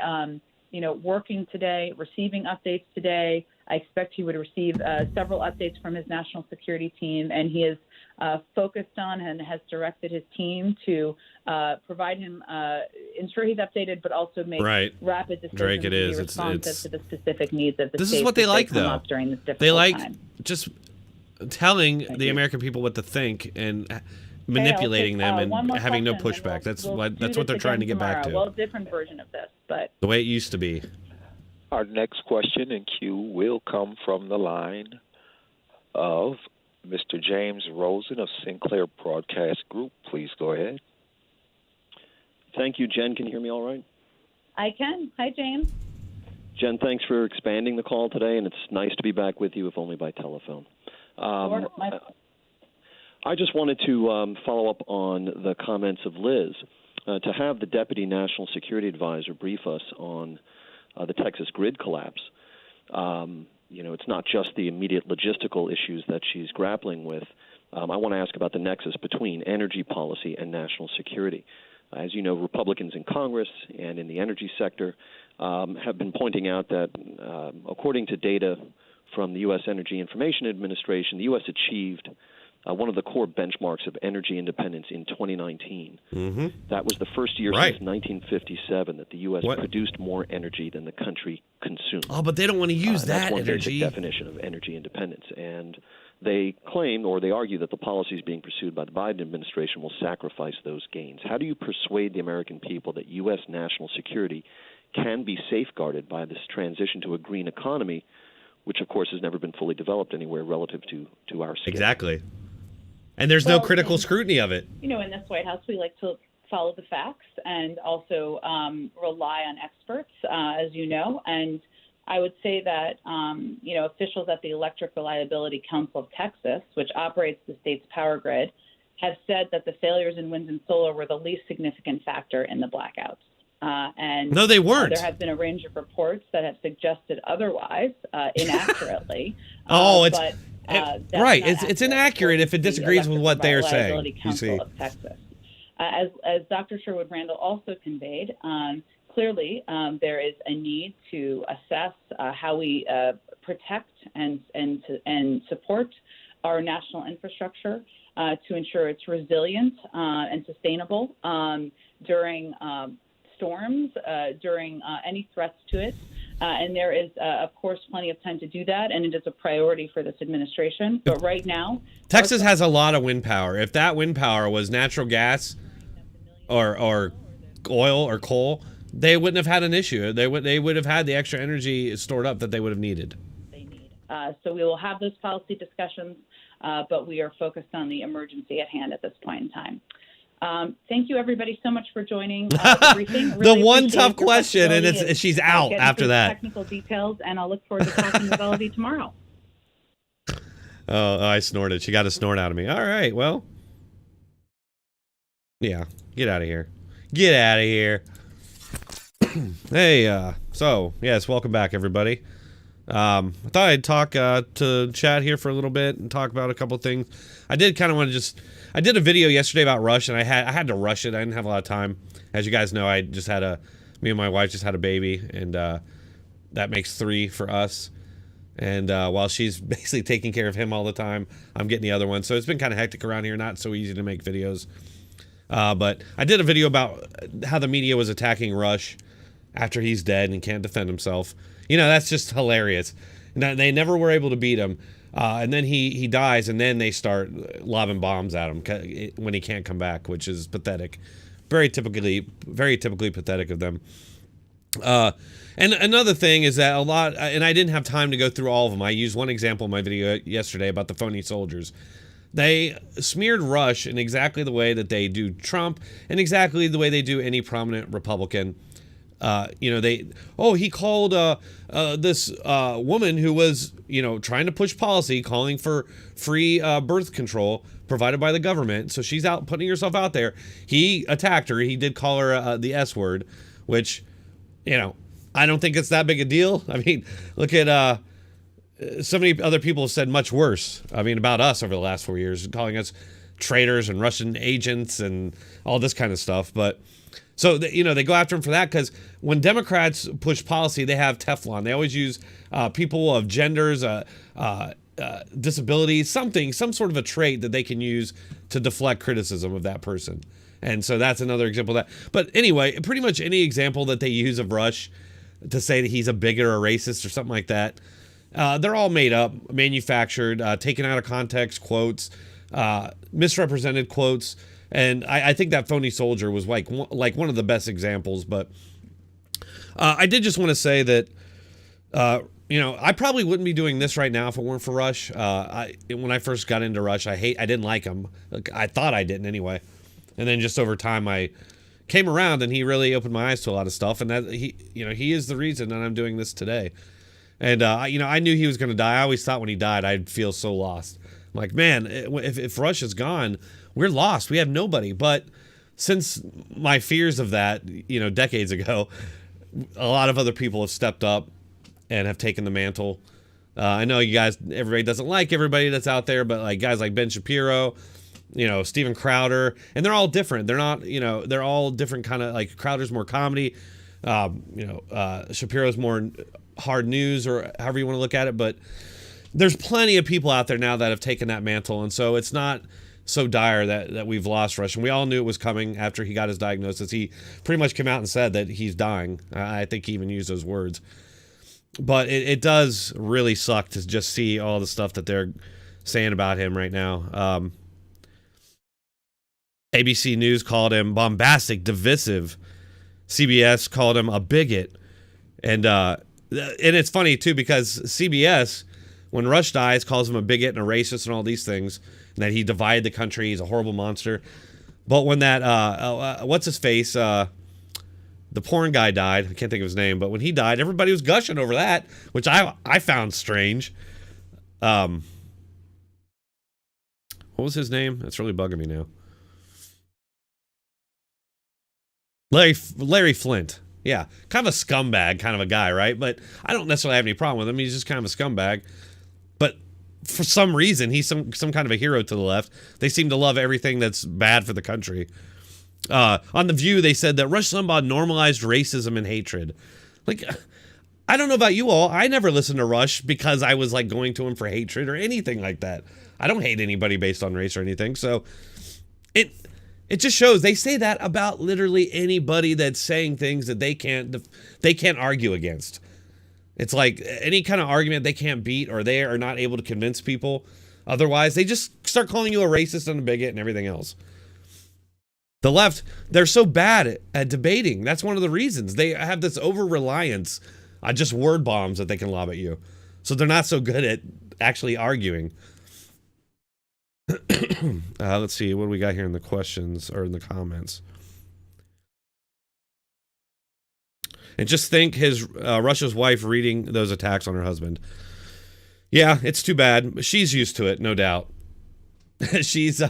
working today, receiving updates today. I expect he would receive several updates from his national security team, and he is focused on and has directed his team to provide him, ensure he's updated, but also make rapid decisions Drake, it is. To be responsive to the specific needs of the This state. is what they like, though. During this difficult they like time. just telling the American people what to think and manipulating them and having no pushback. That's what they're trying to get back to. Well, a different version of this, but the way it used to be. Our next question in queue will come from the line of Mr. James Rosen of Sinclair Broadcast Group. Please go ahead. Thank you, Jen. Can you hear me all right? I can. Hi, James. Jen, thanks for expanding the call today, and it's nice to be back with you, if only by telephone. I just wanted to follow up on the comments of Liz. To have the Deputy National Security Advisor brief us on the Texas grid collapse, it's not just the immediate logistical issues that she's grappling with. I want to ask about the nexus between energy policy and national security. As you know, Republicans in Congress and in the energy sector have been pointing out that, according to data from the U.S. Energy Information Administration, the U.S. achieved one of the core benchmarks of energy independence in 2019. Mm-hmm. That was the first year since 1957 that the U.S. produced more energy than the country consumed. Oh, but they don't want to use that that's one energy. Basic definition of energy independence. And they claim, or they argue, that the policies being pursued by the Biden administration will sacrifice those gains. How do you persuade the American people that U.S. national security can be safeguarded by this transition to a green economy, which, of course, has never been fully developed anywhere relative to our scale? Exactly. And there's no critical scrutiny of it. In this White House, we like to follow the facts and also rely on experts, as you know. And I would say that, officials at the Electric Reliability Council of Texas, which operates the state's power grid, have said that the failures in wind and solar were the least significant factor in the blackouts. And no, they weren't. There have been a range of reports that have suggested otherwise, inaccurately. It's inaccurate if it disagrees with what they are saying. You see. Of Texas. As Dr. Sherwood-Randall also conveyed, clearly there is a need to assess how we protect and support our national infrastructure to ensure it's resilient and sustainable during storms, during any threats to it. And there is, of course, plenty of time to do that, and it is a priority for this administration. But right now, Texas has a lot of wind power. If that wind power was natural gas or oil or coal, they wouldn't have had an issue. They would have had the extra energy stored up that they would have needed. So we will have those policy discussions, but we are focused on the emergency at hand at this point in time. Thank you, everybody, so much for joining the briefing. The one tough question, and she's out after that. Technical details, and I'll look forward to talking to Bellevue tomorrow. Oh, I snorted. She got a snort out of me. All right, well. Yeah, get out of here. Get out of here. Hey, so, yes, welcome back, everybody. I thought I'd talk to chat here for a little bit and talk about a couple things. I did kind of want to I did a video yesterday about Rush, and I had to rush it. I didn't have a lot of time. As you guys know, me and my wife just had a baby, and that makes 3 for us. And while she's basically taking care of him all the time, I'm getting the other one. So it's been kind of hectic around here, not so easy to make videos. But I did a video about how the media was attacking Rush after he's dead and can't defend himself. That's just hilarious. They never were able to beat him. And then he dies, and then they start lobbing bombs at him when he can't come back, which is pathetic. Very typically pathetic of them. And another thing is that and I didn't have time to go through all of them. I used one example in my video yesterday about the phony soldiers. They smeared Rush in exactly the way that they do Trump and exactly the way they do any prominent Republican. He called this woman who was, trying to push policy, calling for free birth control provided by the government. So she's out putting herself out there. He attacked her. He did call her the S word, which, I don't think it's that big a deal. I mean, look at so many other people have said much worse. I mean, about us over the last 4 years, calling us traitors and Russian agents and all this kind of stuff. But so, they go after him for that because when Democrats push policy, they have Teflon. They always use people of genders, disabilities, some sort of a trait that they can use to deflect criticism of that person. And so that's another example of that. But anyway, pretty much any example that they use of Rush to say that he's a bigot or a racist or something like that, they're all made up, manufactured, taken out of context quotes, misrepresented quotes. And I think that phony soldier was like one of the best examples. But I did just want to say that, I probably wouldn't be doing this right now if it weren't for Rush. When I first got into Rush, I didn't like him. I thought I didn't anyway. And then just over time, I came around and he really opened my eyes to a lot of stuff. And that he is the reason that I'm doing this today. And, I knew he was going to die. I always thought when he died, I'd feel so lost. I'm like, man, if Rush is gone, we're lost. We have nobody. But since my fears of that, decades ago, a lot of other people have stepped up and have taken the mantle. I know everybody doesn't like everybody that's out there, but like guys like Ben Shapiro, Steven Crowder, and they're all different. They're not, they're all different kind of, like Crowder's more comedy, Shapiro's more hard news or however you want to look at it. But there's plenty of people out there now that have taken that mantle. And so it's not so dire that we've lost Rush. And we all knew it was coming after he got his diagnosis. He pretty much came out and said that he's dying. I think he even used those words. But it does really suck to just see all the stuff that they're saying about him right now. ABC News called him bombastic, divisive. CBS called him a bigot. And it's funny, too, because CBS, when Rush dies, calls him a bigot and a racist and all these things, and that he divided the country, he's a horrible monster. But when that, what's-his-face, the porn guy died, I can't think of his name, but when he died, everybody was gushing over that, which I found strange. What was his name? That's really bugging me now. Larry Flint. Yeah, kind of a scumbag kind of a guy, right? But I don't necessarily have any problem with him. He's just kind of a scumbag. But for some reason, he's some kind of a hero to the left. They seem to love everything that's bad for the country. On The View, they said that Rush Limbaugh normalized racism and hatred. Like, I don't know about you all. I never listened to Rush because I was like going to him for hatred or anything like that. I don't hate anybody based on race or anything. So it just shows they say that about literally anybody that's saying things that they can't argue against. It's like any kind of argument they can't beat or they are not able to convince people. Otherwise, they just start calling you a racist and a bigot and everything else. The left, they're so bad at debating. That's one of the reasons. They have this over-reliance on just word bombs that they can lob at you. So they're not so good at actually arguing. Let's see, what do we got here in the questions or in the comments? And just think Russia's wife reading those attacks on her husband. Yeah, it's too bad. She's used to it, no doubt. She's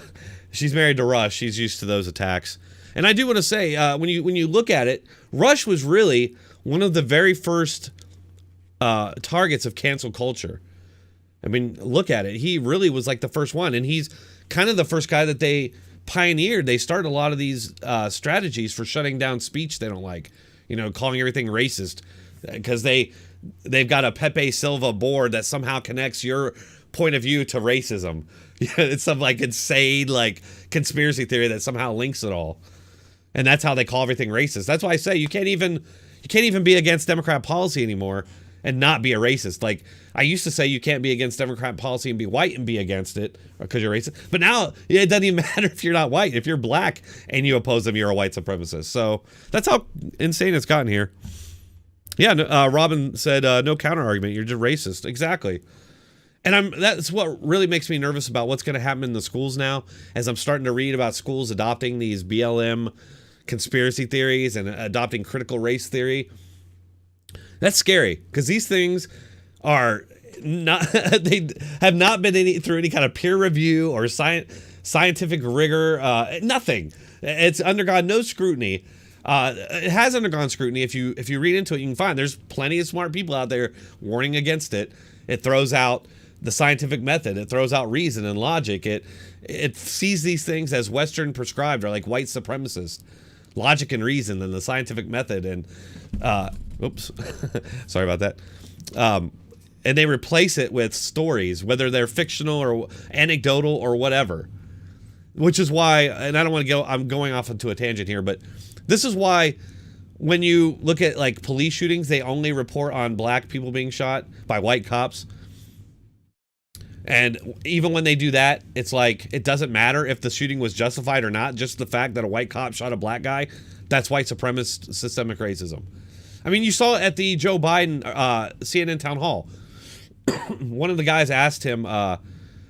married to Rush. She's used to those attacks. And I do want to say, when you look at it, Rush was really one of the very first targets of cancel culture. I mean, look at it. He really was like the first one, and he's kind of the first guy that they pioneered. They started a lot of these strategies for shutting down speech they don't like, calling everything racist, because they've got a Pepe Silva board that somehow connects your point of view to racism. It's some like insane like conspiracy theory that somehow links it all, and that's how they call everything racist. That's why I say you can't even be against Democrat policy anymore and not be a racist. Like, I used to say you can't be against Democrat policy and be white and be against it because you're racist. But now it doesn't even matter if you're not white. If you're black and you oppose them, you're a white supremacist. So that's how insane it's gotten here. Yeah, Robin said, no counter argument. You're just racist. Exactly. And that's what really makes me nervous about what's going to happen in the schools now, as I'm starting to read about schools adopting these BLM conspiracy theories and adopting critical race theory. That's scary, because these things are not, they have not been through any kind of peer review or scientific rigor, nothing. It's undergone no scrutiny. It has undergone scrutiny. If you read into it, you can find there's plenty of smart people out there warning against it. It throws out the scientific method. It throws out reason and logic. It sees these things as Western prescribed, or like white supremacist. Logic and reason and the scientific method, and oops, sorry about that. And they replace it with stories, whether they're fictional or anecdotal or whatever. Which is why, and I don't want to go, I'm going off into a tangent here, but this is why when you look at like police shootings, they only report on black people being shot by white cops. And even when they do that, it's like, it doesn't matter if the shooting was justified or not. Just the fact that a white cop shot a black guy, that's white supremacist systemic racism. I mean, you saw it at the Joe Biden CNN town hall. One of the guys asked him, oh,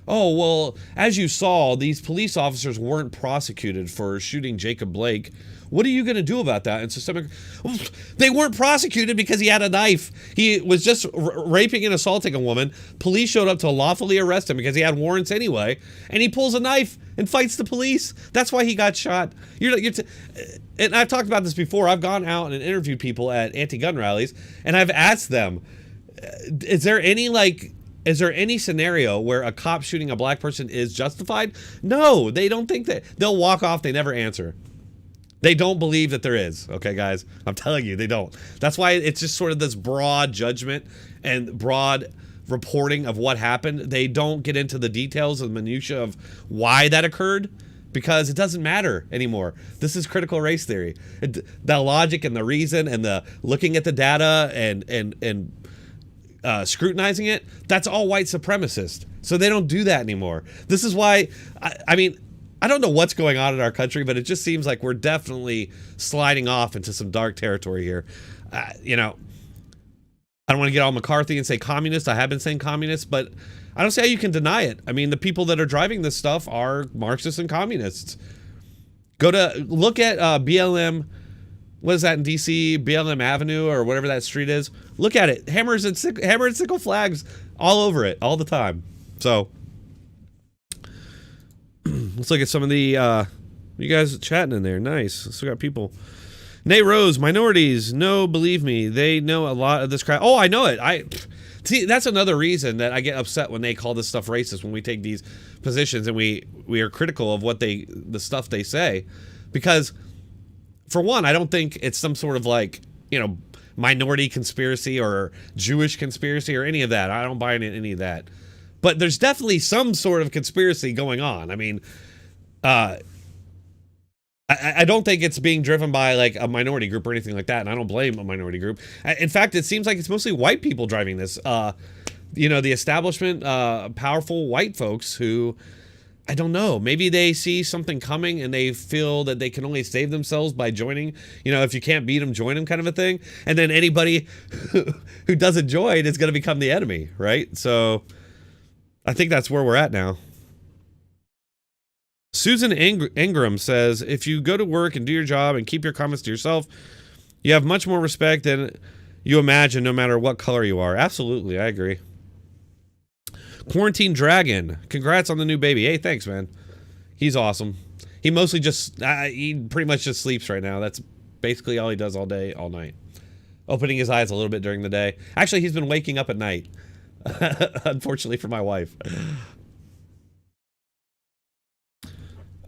well, as you saw, these police officers weren't prosecuted for shooting Jacob Blake. What are you going to do about that? And systemic, they weren't prosecuted because he had a knife. He was just raping and assaulting a woman. Police showed up to lawfully arrest him because he had warrants anyway. And he pulls a knife and fights the police. That's why he got shot. And I've talked about this before. I've gone out and interviewed people at anti-gun rallies, and I've asked them, is there any scenario where a cop shooting a black person is justified? No, they don't think that. They'll walk off. They never answer. They don't believe that there is. Okay, guys, I'm telling you, they don't. That's why it's just sort of this broad judgment and broad reporting of what happened. They don't get into the details and minutia of why that occurred, because it doesn't matter anymore. This is critical race theory. The logic and the reason and the looking at the data and scrutinizing it, that's all white supremacist. So they don't do that anymore. This is why, I mean, I don't know what's going on in our country, but it just seems like we're definitely sliding off into some dark territory here. I don't want to get all McCarthy and say communist. I have been saying communist, but I don't see how you can deny it. I mean, the people that are driving this stuff are Marxists and communists. Look at BLM. What is that in DC? BLM Avenue or whatever that street is. Look at it. Hammer and sickle flags all over it all the time. So let's look at some of the you guys chatting in there. Nice. Still got people. Nate Rose, minorities. No, believe me, they know a lot of this crap. Oh, I know it. See, that's another reason that I get upset when they call this stuff racist, when we take these positions and we are critical of the stuff they say. Because for one, I don't think it's some sort of like, minority conspiracy or Jewish conspiracy or any of that. I don't buy into any of that. But there's definitely some sort of conspiracy going on. I mean, I don't think it's being driven by like a minority group or anything like that, and I don't blame a minority group. In fact, it seems like it's mostly white people driving this. The establishment, powerful white folks who, I don't know, maybe they see something coming and they feel that they can only save themselves by joining. If you can't beat them, join them, kind of a thing. And then anybody who doesn't join is going to become the enemy, right? So I think that's where we're at now. Susan Ingram says, if you go to work and do your job and keep your comments to yourself, you have much more respect than you imagine, no matter what color you are. Absolutely, I agree. Quarantine Dragon, congrats on the new baby. Hey, thanks, man. He's awesome. He mostly he pretty much just sleeps right now. That's basically all he does all day, all night. opening his eyes a little bit during the day. Actually, he's been waking up at night. Unfortunately for my wife.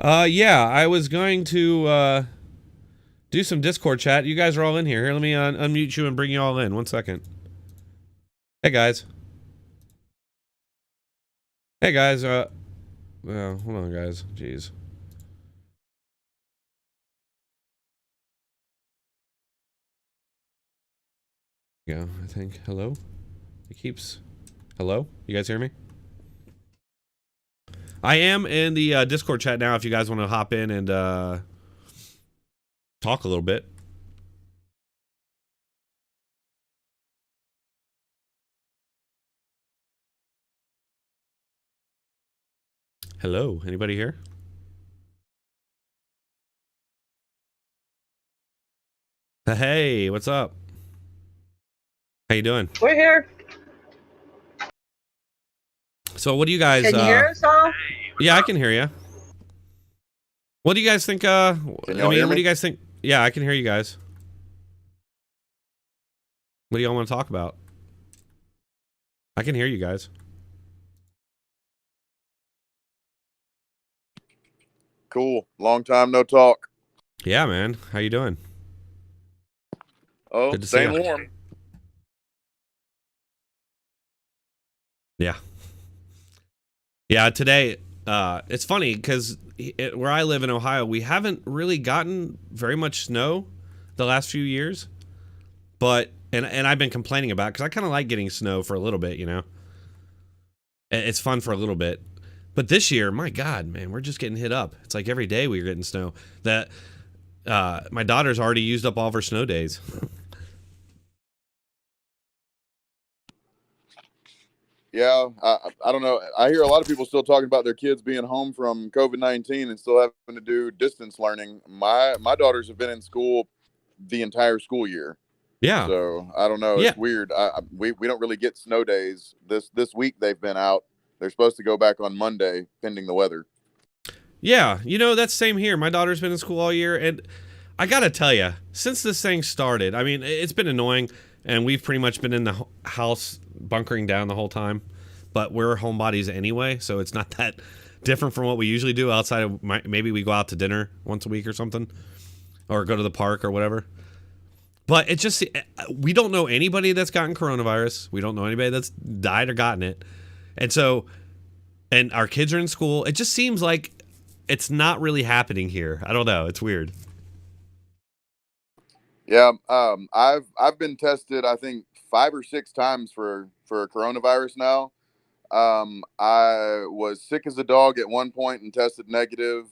Yeah, I was going to do some Discord chat. You guys are all in here. Here, let me unmute you and bring you all in. 1 second. Hey, guys. Hey, guys. Well, hold on, guys. Jeez. Yeah, I think. Hello? It keeps... Hello? You guys hear me? I am in the Discord chat now if you guys want to hop in and talk a little bit. Hello? Anybody here? Hey, what's up? How you doing? We're here. So what do you guys... Can you hear us all? Yeah, I can hear you. What do you guys think? Can y'all hear what me? do you guys think? Yeah, I can hear you guys. What do y'all want to talk about? I can hear you guys. Cool. Long time no talk. Yeah, man. How you doing? Oh, good to staying see you. warm. Yeah. Yeah, today, it's funny because where I live in Ohio, we haven't really gotten very much snow the last few years. But, and I've been complaining about it because I kind of like getting snow for a little bit, you know? It's fun for a little bit. But this year, my God, man, we're just getting hit up. It's like every day we're getting snow. That my daughter's already used up all of her snow days. Yeah, I don't know. I hear a lot of people still talking about their kids being home from COVID-19 and still having to do distance learning. My daughters have been in school the entire school year. Yeah. So I don't know. Yeah. It's weird. We don't really get snow days. This week they've been out. They're supposed to go back on Monday, pending the weather. Yeah, you know, that's same here. My daughter's been in school all year, and I gotta tell you, since this thing started, I mean, it's been annoying, and we've pretty much been in the house bunkering down the whole time, but we're homebodies anyway, so it's not that different from what we usually do outside of maybe we go out to dinner once a week or something, or go to the park or whatever. But it just, we don't know anybody that's gotten coronavirus. We don't know anybody that's died or gotten it. And so, and our kids are in school. It just seems like it's not really happening here. I don't know. It's weird. Yeah, I've been tested, I think 5 or 6 times for coronavirus now. I was sick as a dog at one point and tested negative.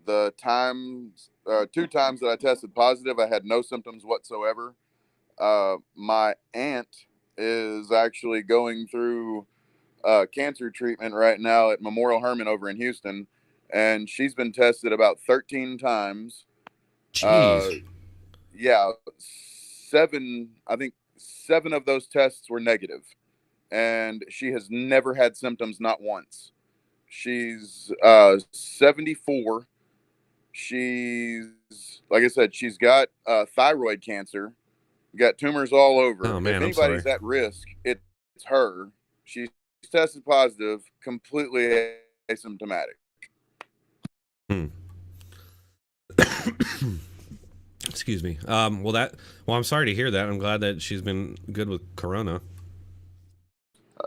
The times, 2 times that I tested positive, I had no symptoms whatsoever. My aunt is actually going through cancer treatment right now at Memorial Hermann over in Houston, and she's been tested about 13 times. Jeez. Yeah, 7 of those tests were negative, and she has never had symptoms, not once. She's 74. She's, like I said, she's got thyroid cancer, got tumors all over. Oh, man, if I'm anybody's sorry. at risk, it's her. She's tested positive, completely asymptomatic. Excuse me. Well, I'm sorry to hear that. I'm glad that she's been good with corona.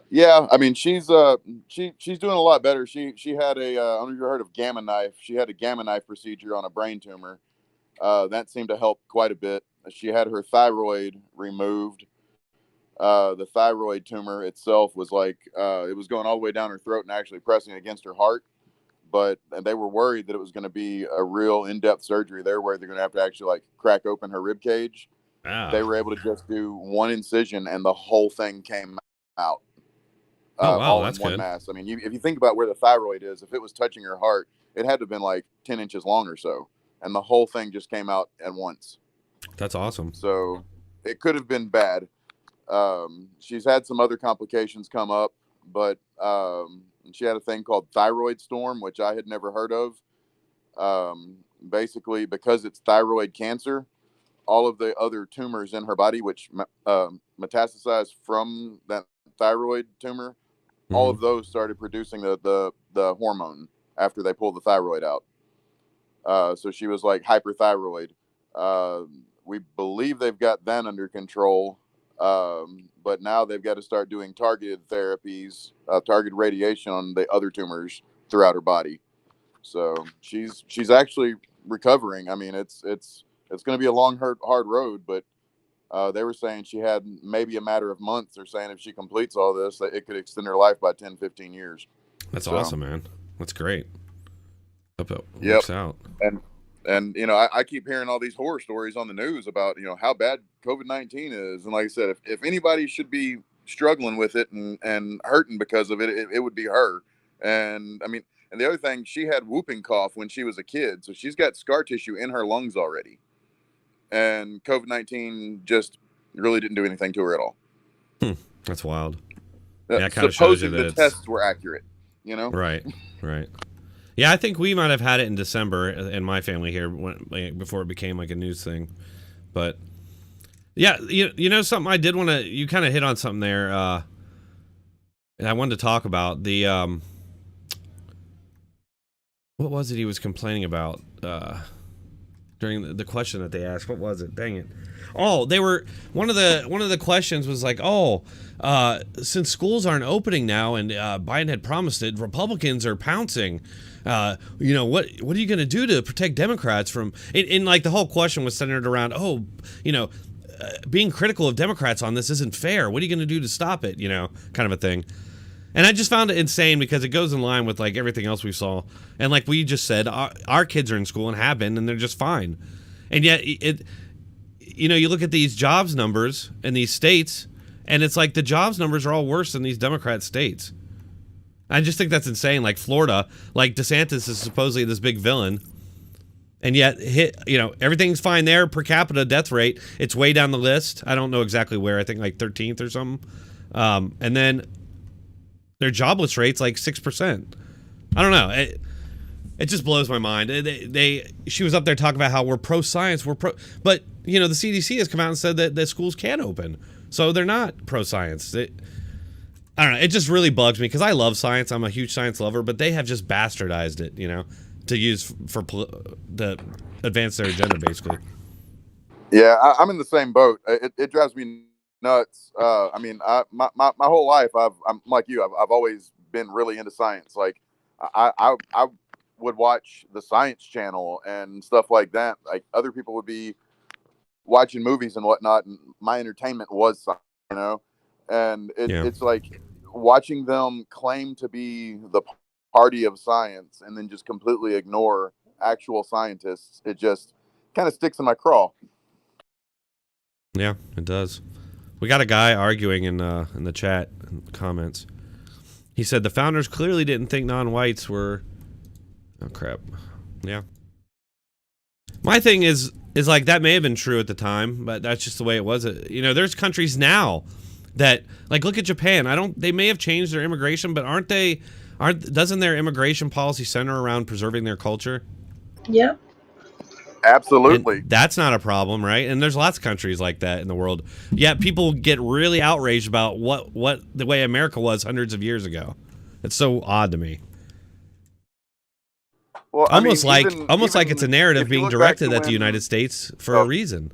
Yeah, I mean, she's doing a lot better. She had a I don't know if you heard of gamma knife. She had a gamma knife procedure on a brain tumor. That seemed to help quite a bit. She had her thyroid removed. The thyroid tumor itself was like it was going all the way down her throat and actually pressing against her heart. But they were worried that it was going to be a real in-depth surgery. They're worried they're going to have to actually like crack open her rib cage. They were able to just do one incision and the whole thing came out. Oh, wow, all that's in one good. mass. I mean, if you think about where the thyroid is, if it was touching her heart, it had to have been like 10 inches long or so. And the whole thing just came out at once. That's awesome. So it could have been bad. She's had some other complications come up, but she had a thing called thyroid storm, which I had never heard of. Basically, because it's thyroid cancer, all of the other tumors in her body, which metastasized from that thyroid tumor, all of those started producing the hormone after they pulled the thyroid out. So she was like hyperthyroid. We believe they've got that under control, but now they've got to start doing targeted therapies, targeted radiation on the other tumors throughout her body. So she's actually recovering. I mean, it's going to be a long, hard road, but they were saying she had maybe a matter of months. They're saying if she completes all this, that it could extend her life by 10, 15 years. That's awesome, man. That's great. Hope it works out. And you know, I keep hearing all these horror stories on the news about, you know, how bad COVID-19 is. And like I said, if anybody should be struggling with it and hurting because of it, it would be her. And I mean, and the other thing, she had whooping cough when she was a kid. So she's got scar tissue in her lungs already. And COVID-19 just really didn't do anything to her at all. That's wild. Yeah, kind of shows you that the tests were accurate, you know? Right. Yeah, I think we might have had it in December in my family here before it became like a news thing. But yeah, you know something I did want to, you kind of hit on something there. And I wanted to talk about the, what was it he was complaining about during the question that they asked? What was it? Dang it. Oh, they were, one of the questions was like, since schools aren't opening now and Biden had promised it, Republicans are pouncing. You know, what are you going to do to protect Democrats from, and like the whole question was centered around, being critical of Democrats on this isn't fair. What are you going to do to stop it? You know, kind of a thing. And I just found it insane because it goes in line with like everything else we saw. And like we just said, our kids are in school and have been, and they're just fine. And yet you know, you look at these jobs numbers in these states, and it's like the jobs numbers are all worse than these Democrat states. I just think that's insane. Like Florida, like DeSantis is supposedly this big villain, and yet everything's fine there. Per capita death rate, it's way down the list. I don't know exactly where. I think like 13th or something. And then their jobless rate's like 6%. I don't know. It just blows my mind. She was up there talking about how we're pro-science, but you know the CDC has come out and said that the schools can open, so they're not pro-science. I don't know. It just really bugs me because I love science. I'm a huge science lover, but they have just bastardized it, you know, to use to advance their agenda, basically. Yeah, I'm in the same boat. It drives me nuts. I mean, my whole life, I'm like you. I've always been really into science. Like, I would watch the Science Channel and stuff like that. Like, other people would be watching movies and whatnot, and my entertainment was science, you know. And it's like watching them claim to be the party of science and then just completely ignore actual scientists. It just kind of sticks in my craw. Yeah, it does. We got a guy arguing in the chat comments. He said the founders clearly didn't think non-whites were. Oh crap! Yeah. My thing is like that may have been true at the time, but that's just the way it was. You know, there's countries now that like look at Japan. They may have changed their immigration, but doesn't their immigration policy center around preserving their culture? Yep. Absolutely. And that's not a problem, right? And there's lots of countries like that in the world. Yet people get really outraged about what the way America was hundreds of years ago. It's so odd to me. Well, almost like it's a narrative being directed at the United States for a reason.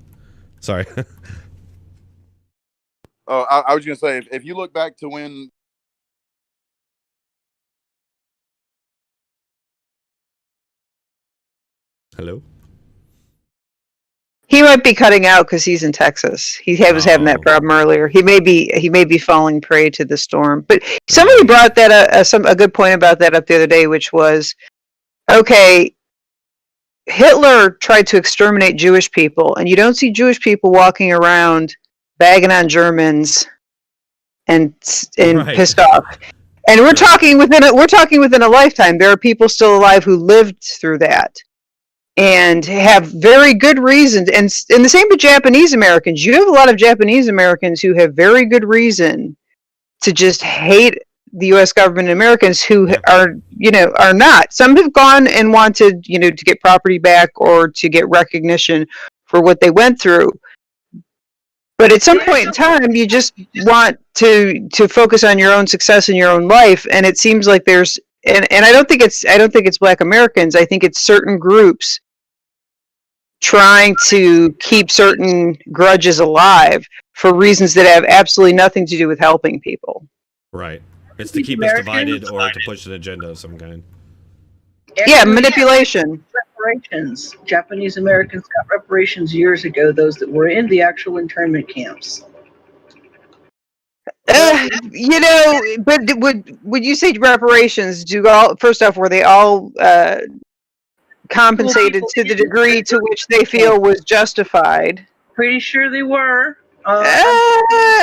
Sorry. I was going to say, if you look back to when. Hello? He might be cutting out because he's in Texas. He was having that problem earlier. He may be falling prey to the storm. But somebody brought that a good point about that up the other day, which was, okay, Hitler tried to exterminate Jewish people, and you don't see Jewish people walking around bagging on Germans and pissed off. And we're talking within a lifetime. There are people still alive who lived through that. And have very good reasons, and the same with Japanese Americans. You have a lot of Japanese Americans who have very good reason to just hate the U.S. government and Americans who are not. Some have gone and wanted, to get property back or to get recognition for what they went through. But at some point in time, you just want to focus on your own success in your own life, and it seems like there's and I don't think it's Black Americans. I think it's certain groups trying to keep certain grudges alive for reasons that have absolutely nothing to do with helping people. Right. It's to keep us divided or to push an agenda of some kind. Yeah, manipulation. Reparations. Japanese Americans got reparations years ago, those that were in the actual internment camps. You know, but would you say reparations? First off, were they all compensated to the degree to which they feel was justified? Pretty sure they were.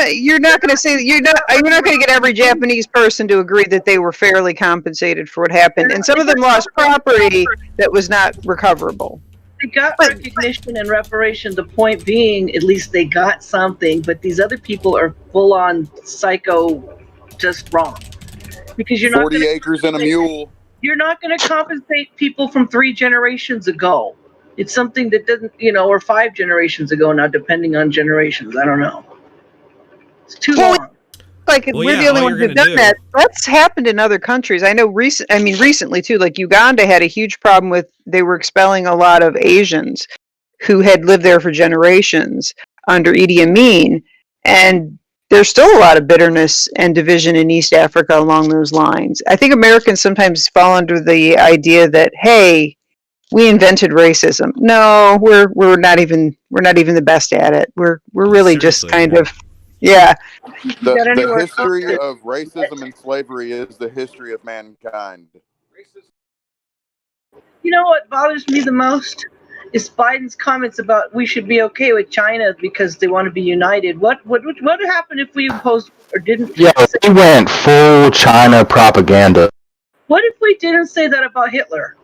You're not going to say you're not going to get every Japanese person to agree that they were fairly compensated for what happened, and some of them lost property that was not recoverable. They got recognition and reparation. The point being, at least they got something. But these other people are full on psycho, just wrong. Because you're 40 acres and a mule. You're not going to compensate people from 3 generations ago. It's something that doesn't, or 5 generations ago now, depending on generations. I don't know. It's too long. Like we're the only ones who've done that. That's happened in other countries. I know recently too. Like Uganda had a huge problem with they were expelling a lot of Asians who had lived there for generations under Idi Amin, and there's still a lot of bitterness and division in East Africa along those lines. I think Americans sometimes fall under the idea that, hey, we invented racism. No, we're not even the best at it. We're really just kind of The history of racism and slavery is the history of mankind. You know what bothers me the most is Biden's comments about we should be okay with China because they want to be united. What happened if we imposed or didn't? Yeah, they went full China propaganda. What if we didn't say that about Hitler?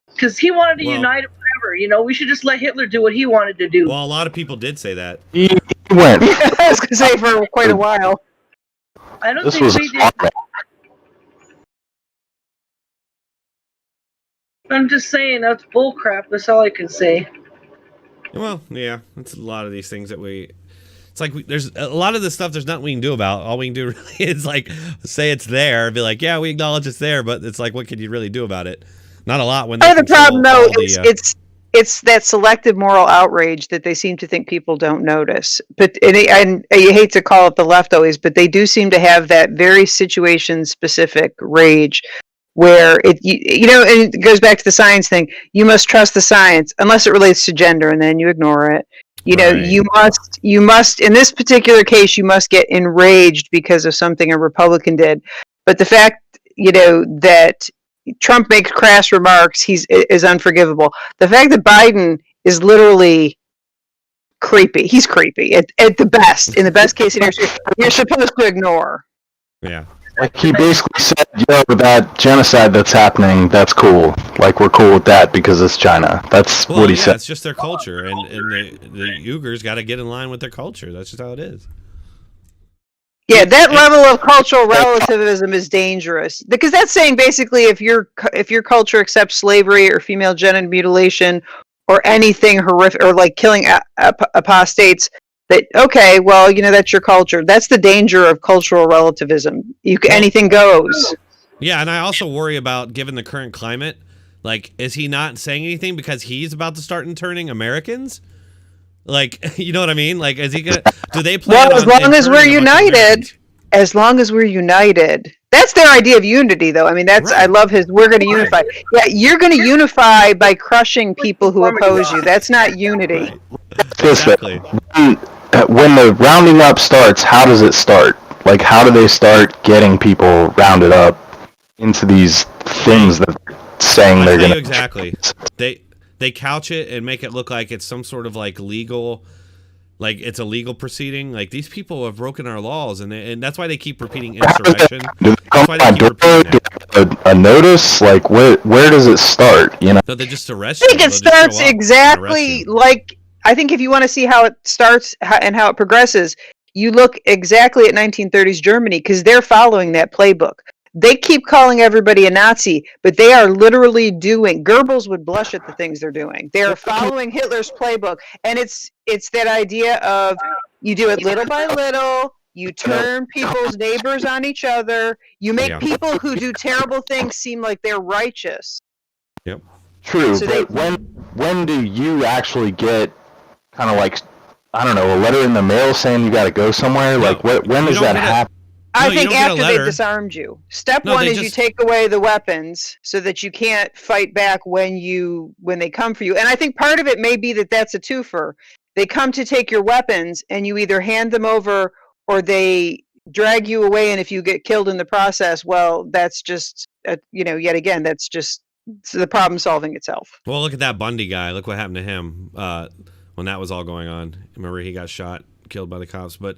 Because he wanted to unite it forever. We should just let Hitler do what he wanted to do. Well, a lot of people did say that. He went. I was going to say for quite a while. I don't think we did. I'm just saying that's bullcrap. That's all I can say. Well, yeah, it's a lot of these things that it's like there's a lot of this stuff there's nothing we can do about. All we can do really is like say it's there and be like, yeah, we acknowledge it's there, but it's like, what can you really do about it? Not a lot. When the problem though it's that selective moral outrage that they seem to think people don't notice. But and you hate to call it the left always, but they do seem to have that very situation specific rage where and it goes back to the science thing. You must trust the science unless it relates to gender, and then you ignore it. You must in this particular case you must get enraged because of something a Republican did. But the fact that Trump makes crass remarks, is unforgivable. The fact that Biden is literally creepy, he's creepy at the best. In the best case scenario, you're supposed to ignore. Yeah. Like he basically said, that genocide that's happening, that's cool. Like we're cool with that because it's China. That's what he said. It's just their culture, and the Uyghurs got to get in line with their culture. That's just how it is. Yeah, that level of cultural relativism is dangerous because that's saying basically if your culture accepts slavery or female genital mutilation or anything horrific or like killing apostates, that okay, well, that's your culture. That's the danger of cultural relativism. Anything goes. Yeah, and I also worry about given the current climate, like is he not saying anything because he's about to start turning Americans? Like, you know what I mean? Like, is he gonna? Do they plan? Well, as long as we're united, that's their idea of unity, though. I mean, that's I love his. We're going to unify. Yeah, you're going to unify by crushing people who oppose you. That's not unity. Exactly. When the rounding up starts, how does it start? Like, how do they start getting people rounded up into these things that they're saying they're going to? Exactly. They couch it and make it look like it's some sort of like legal, like it's a legal proceeding. Like these people have broken our laws, and that's why they keep repeating insurrection. Do they come to my door, get a notice? Like where does it start? So they just arrest you. I think it starts exactly like I think if you want to see how it starts and how it progresses, you look exactly at 1930s Germany because they're following that playbook. They keep calling everybody a Nazi, but they are literally doing. Goebbels would blush at the things they're doing. They are following Hitler's playbook, and it's that idea of you do it little by little. You turn people's neighbors on each other. You make people who do terrible things seem like they're righteous. Yep. True, so but when do you actually get kind of like, I don't know, a letter in the mail saying you got to go somewhere? No, like, when does that happen? I think after they've disarmed you. Step one is you take away the weapons so that you can't fight back when they come for you. And I think part of it may be that that's a twofer. They come to take your weapons, and you either hand them over or they drag you away. And if you get killed in the process, well, that's just, yet again, that's just the problem solving itself. Well, look at that Bundy guy. Look what happened to him when that was all going on. Remember, he got shot, killed by the cops. But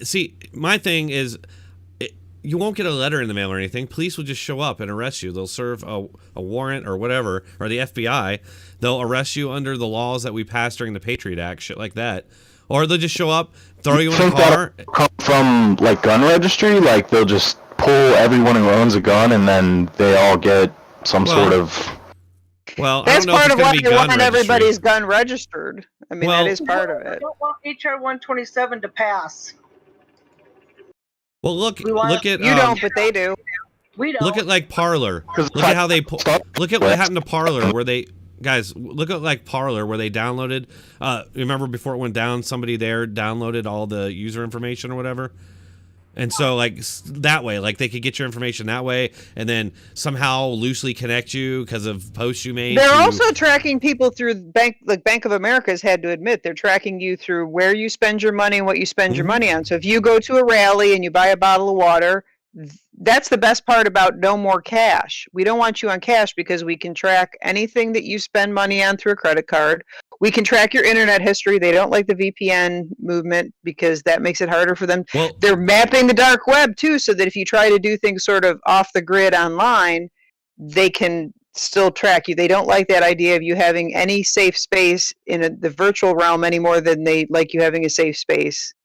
see, my thing is, you won't get a letter in the mail or anything. Police will just show up and arrest you. They'll serve a warrant or whatever, or the FBI. They'll arrest you under the laws that we passed during the Patriot Act, shit like that. Or they'll just show up, throw you in a car. Come from like gun registry? Like they'll just pull everyone who owns a gun, and then they all get some sort of. Well, that's part of why you want everybody's gun registered. I mean, that is part of it. I don't want HR 127 to pass. Well, look at you don't, but they do. We don't. Look at like Parler. Look at how they look at what happened to Parler, where they look at like Parler, where they downloaded. Remember before it went down, somebody there downloaded all the user information or whatever. And so, like, that way, like, they could get your information that way and then somehow loosely connect you because of posts you made. They're also tracking people through Bank of America has had to admit they're tracking you through where you spend your money and what you spend your money on. So if you go to a rally and you buy a bottle of water, that's the best part about no more cash. We don't want you on cash because we can track anything that you spend money on through a credit card. We can track your internet history. They don't like the VPN movement because that makes it harder for them. Well, they're mapping the dark web too, so that if you try to do things sort of off the grid online, they can still track you. They don't like that idea of you having any safe space in the virtual realm any more than they like you having a safe space.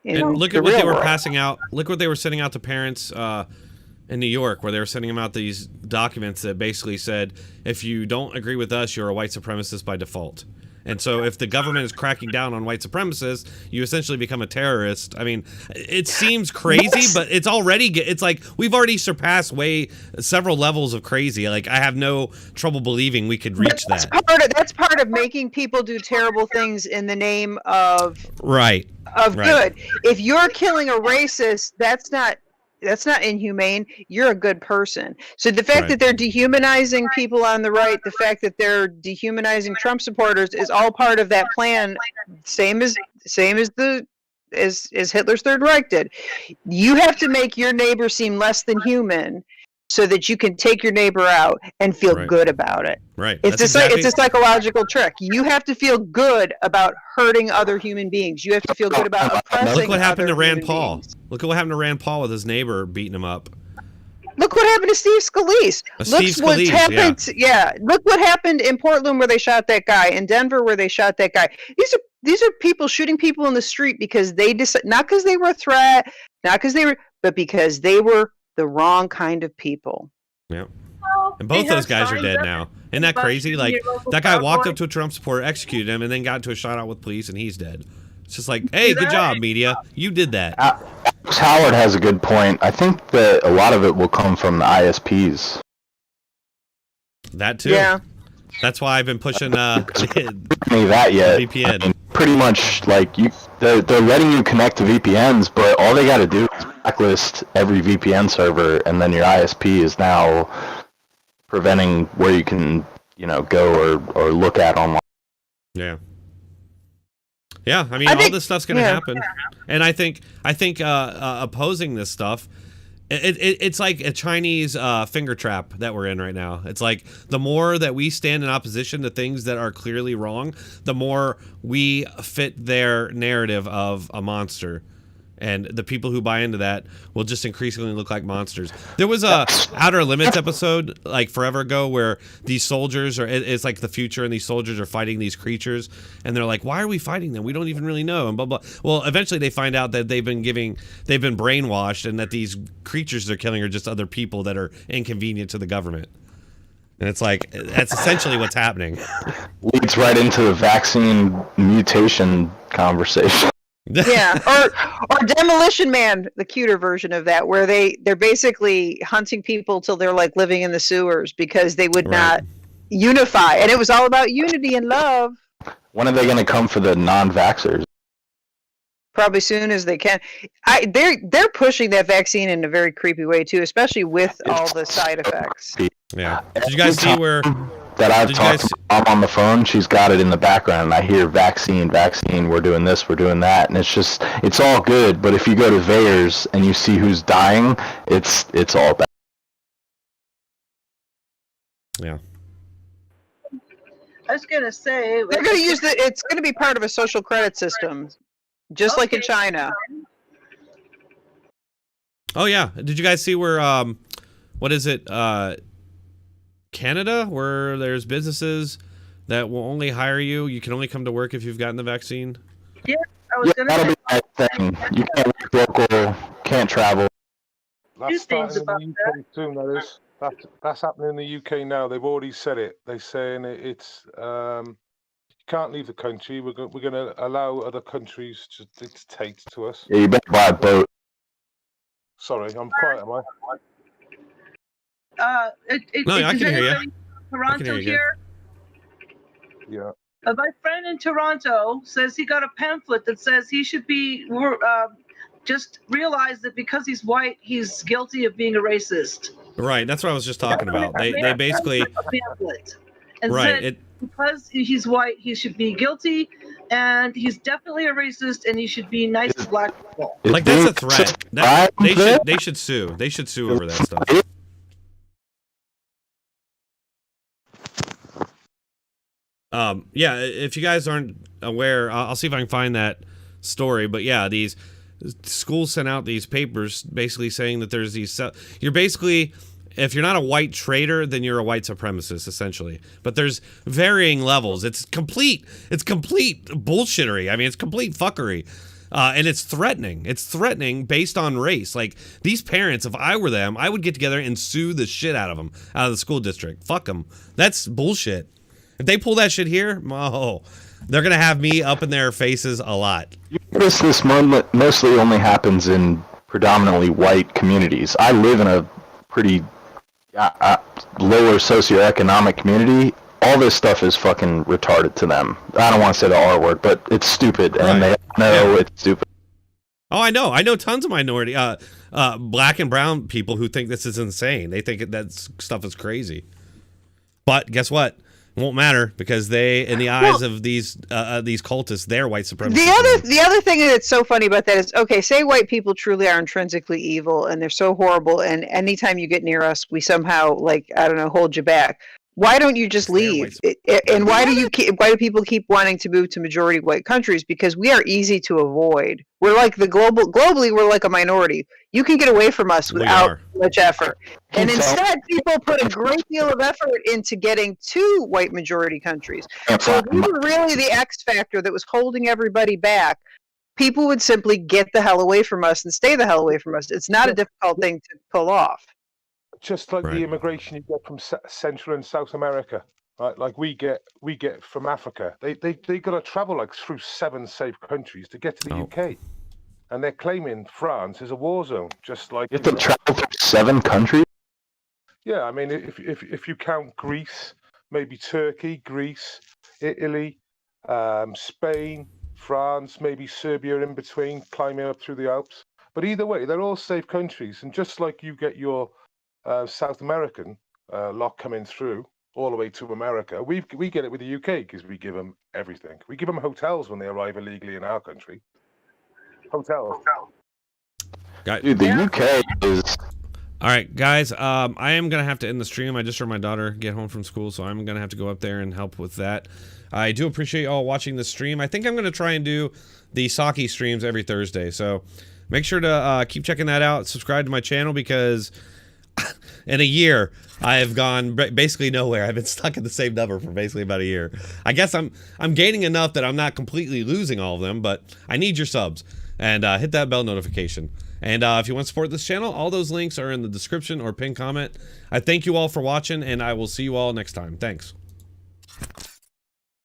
And look at what they were passing out. Look what they were sending out to parents in New York, where they were sending them out these documents that basically said, if you don't agree with us, you're a white supremacist by default. And so if the government is cracking down on white supremacists, you essentially become a terrorist. I mean, it seems crazy, but it's like we've already surpassed several levels of crazy. Like, I have no trouble believing we could reach that. That's part of making people do terrible things in the name of good. If you're killing a racist, that's not inhumane. You're a good person. So the fact that they're dehumanizing people on the right, the fact that they're dehumanizing Trump supporters is all part of that plan. Same as Hitler's Third Reich did. You have to make your neighbor seem less than human so that you can take your neighbor out and feel good about it. Right. It's a psychological trick. You have to feel good about hurting other human beings. You have to feel good about oppressing. Look what happened to Rand Paul. Look at what happened to Rand Paul with his neighbor beating him up. Look what happened to Steve Scalise. Look what happened in Portland where they shot that guy, in Denver where they shot that guy. These are people shooting people in the street because they not because they were a threat, but because they were the wrong kind of people. Yeah. And both those guys are dead now. Isn't that crazy? Like, that guy walked up to a Trump supporter, executed him, and then got into a shot out with police, and he's dead. It's just like, hey, good job, media. You did that. Alex Howard has a good point. I think that a lot of it will come from the ISPs. That too. Yeah. That's why I've been pushing that yet. VPN. I mean, pretty much, like, they're letting you connect to VPNs, but all they got to do is blacklist every VPN server, and then your ISP is now preventing where you can, go or look at online. Yeah. Yeah, I mean, all this stuff's going to happen, and I think opposing this stuff, it's like a Chinese finger trap that we're in right now. It's like the more that we stand in opposition to things that are clearly wrong, the more we fit their narrative of a monster. And the people who buy into that will just increasingly look like monsters. There was a Outer Limits episode like forever ago where these soldiers it's like the future, and these soldiers are fighting these creatures, and they're like, why are we fighting them? We don't even really know, and blah blah. Well, eventually they find out that they've been brainwashed, and that these creatures they're killing are just other people that are inconvenient to the government. And it's like, that's essentially what's happening. Leads right into the vaccine mutation conversation. Yeah, or Demolition Man, the cuter version of that, where they're basically hunting people till they're like living in the sewers because they would not unify, and it was all about unity and love. When are they going to come for the non-vaxxers? Probably soon as they can. They're pushing that vaccine in a very creepy way too, especially with all the side effects. Yeah. Did you guys see where that I've talked to my mom on the phone? She's got it in the background, and I hear vaccine. We're doing this, we're doing that, and it's all good. But if you go to VAERS and you see who's dying, it's all bad. Yeah. I was gonna say they're gonna use it's gonna be part of a social credit system, just like in China. Oh yeah. Did you guys see where what is it? Canada, where there's businesses that will only hire you. You can only come to work if you've gotten the vaccine. Yeah, I was gonna say that thing. You can't work local, can't travel. That's starting in the UK soon, that is. That's happening in the UK now. They've already said it. They're saying it's you can't leave the country. We're going to allow other countries to dictate to us. Yeah, you better buy a boat. Sorry, I'm quiet, am I? No, I can hear you. Toronto here. Yeah. My friend in Toronto says he got a pamphlet that says he should be just realize that because he's white, he's guilty of being a racist. Right, that's what I was just talking about. They basically and said because he's white, he should be guilty, and he's definitely a racist, and he should be nice to black people. Like that's a threat. They should sue. They should sue over that stuff. Yeah, if you guys aren't aware, I'll see if I can find that story. But yeah, these schools sent out these papers basically saying that there's these. You're basically, if you're not a white traitor, then you're a white supremacist, essentially. But there's varying levels. It's complete bullshittery. I mean, it's complete fuckery. And it's threatening. It's threatening based on race. Like, these parents, if I were them, I would get together and sue the shit out of them, out of the school district. Fuck them. That's bullshit. If they pull that shit here, they're going to have me up in their faces a lot. You notice this mostly only happens in predominantly white communities. I live in a pretty lower socioeconomic community. All this stuff is fucking retarded to them. I don't want to say the R word, but it's stupid, and they know it's stupid. Oh, I know. I know tons of minority, black and brown people who think this is insane. They think that stuff is crazy. But guess what? It won't matter because they, in the eyes of these cultists, they're white supremacists. The other thing that's so funny about that is, okay, say white people truly are intrinsically evil and they're so horrible, and anytime you get near us, we somehow, like, I don't know, hold you back. Why don't you just leave? And why do people keep wanting to move to majority white countries? Because we are easy to avoid. We're like globally, we're like a minority. You can get away from us without much effort. And instead, people put a great deal of effort into getting to white majority countries. So if we were really the X factor that was holding everybody back, people would simply get the hell away from us and stay the hell away from us. It's not a difficult thing to pull off. Just like the immigration you get from Central and South America, right? Like we get from Africa. They got to travel like through 7 safe countries to get to the UK, and they're claiming France is a war zone. Just like you have to travel through 7 countries. Yeah, I mean, if you count Greece, maybe Turkey, Greece, Italy, Spain, France, maybe Serbia in between, climbing up through the Alps. But either way, they're all safe countries, and just like you get your South American lot coming through all the way to America, we get it with the UK because we give them everything. We give them hotels when they arrive illegally in our country. Hotels. Dude, the UK is... All right, guys, I am going to have to end the stream. I just heard my daughter get home from school, so I'm going to have to go up there and help with that. I do appreciate you all watching the stream. I think I'm going to try and do the Psaki streams every Thursday, so make sure to keep checking that out. Subscribe to my channel because in a year I have gone basically nowhere. I've been stuck at the same number for basically about a year. I guess I'm gaining enough that I'm not completely losing all of them, but I need your subs. And hit that bell notification. And if you want to support this channel, all those links are in the description or pinned comment. I thank you all for watching, and I will see you all next time. Thanks.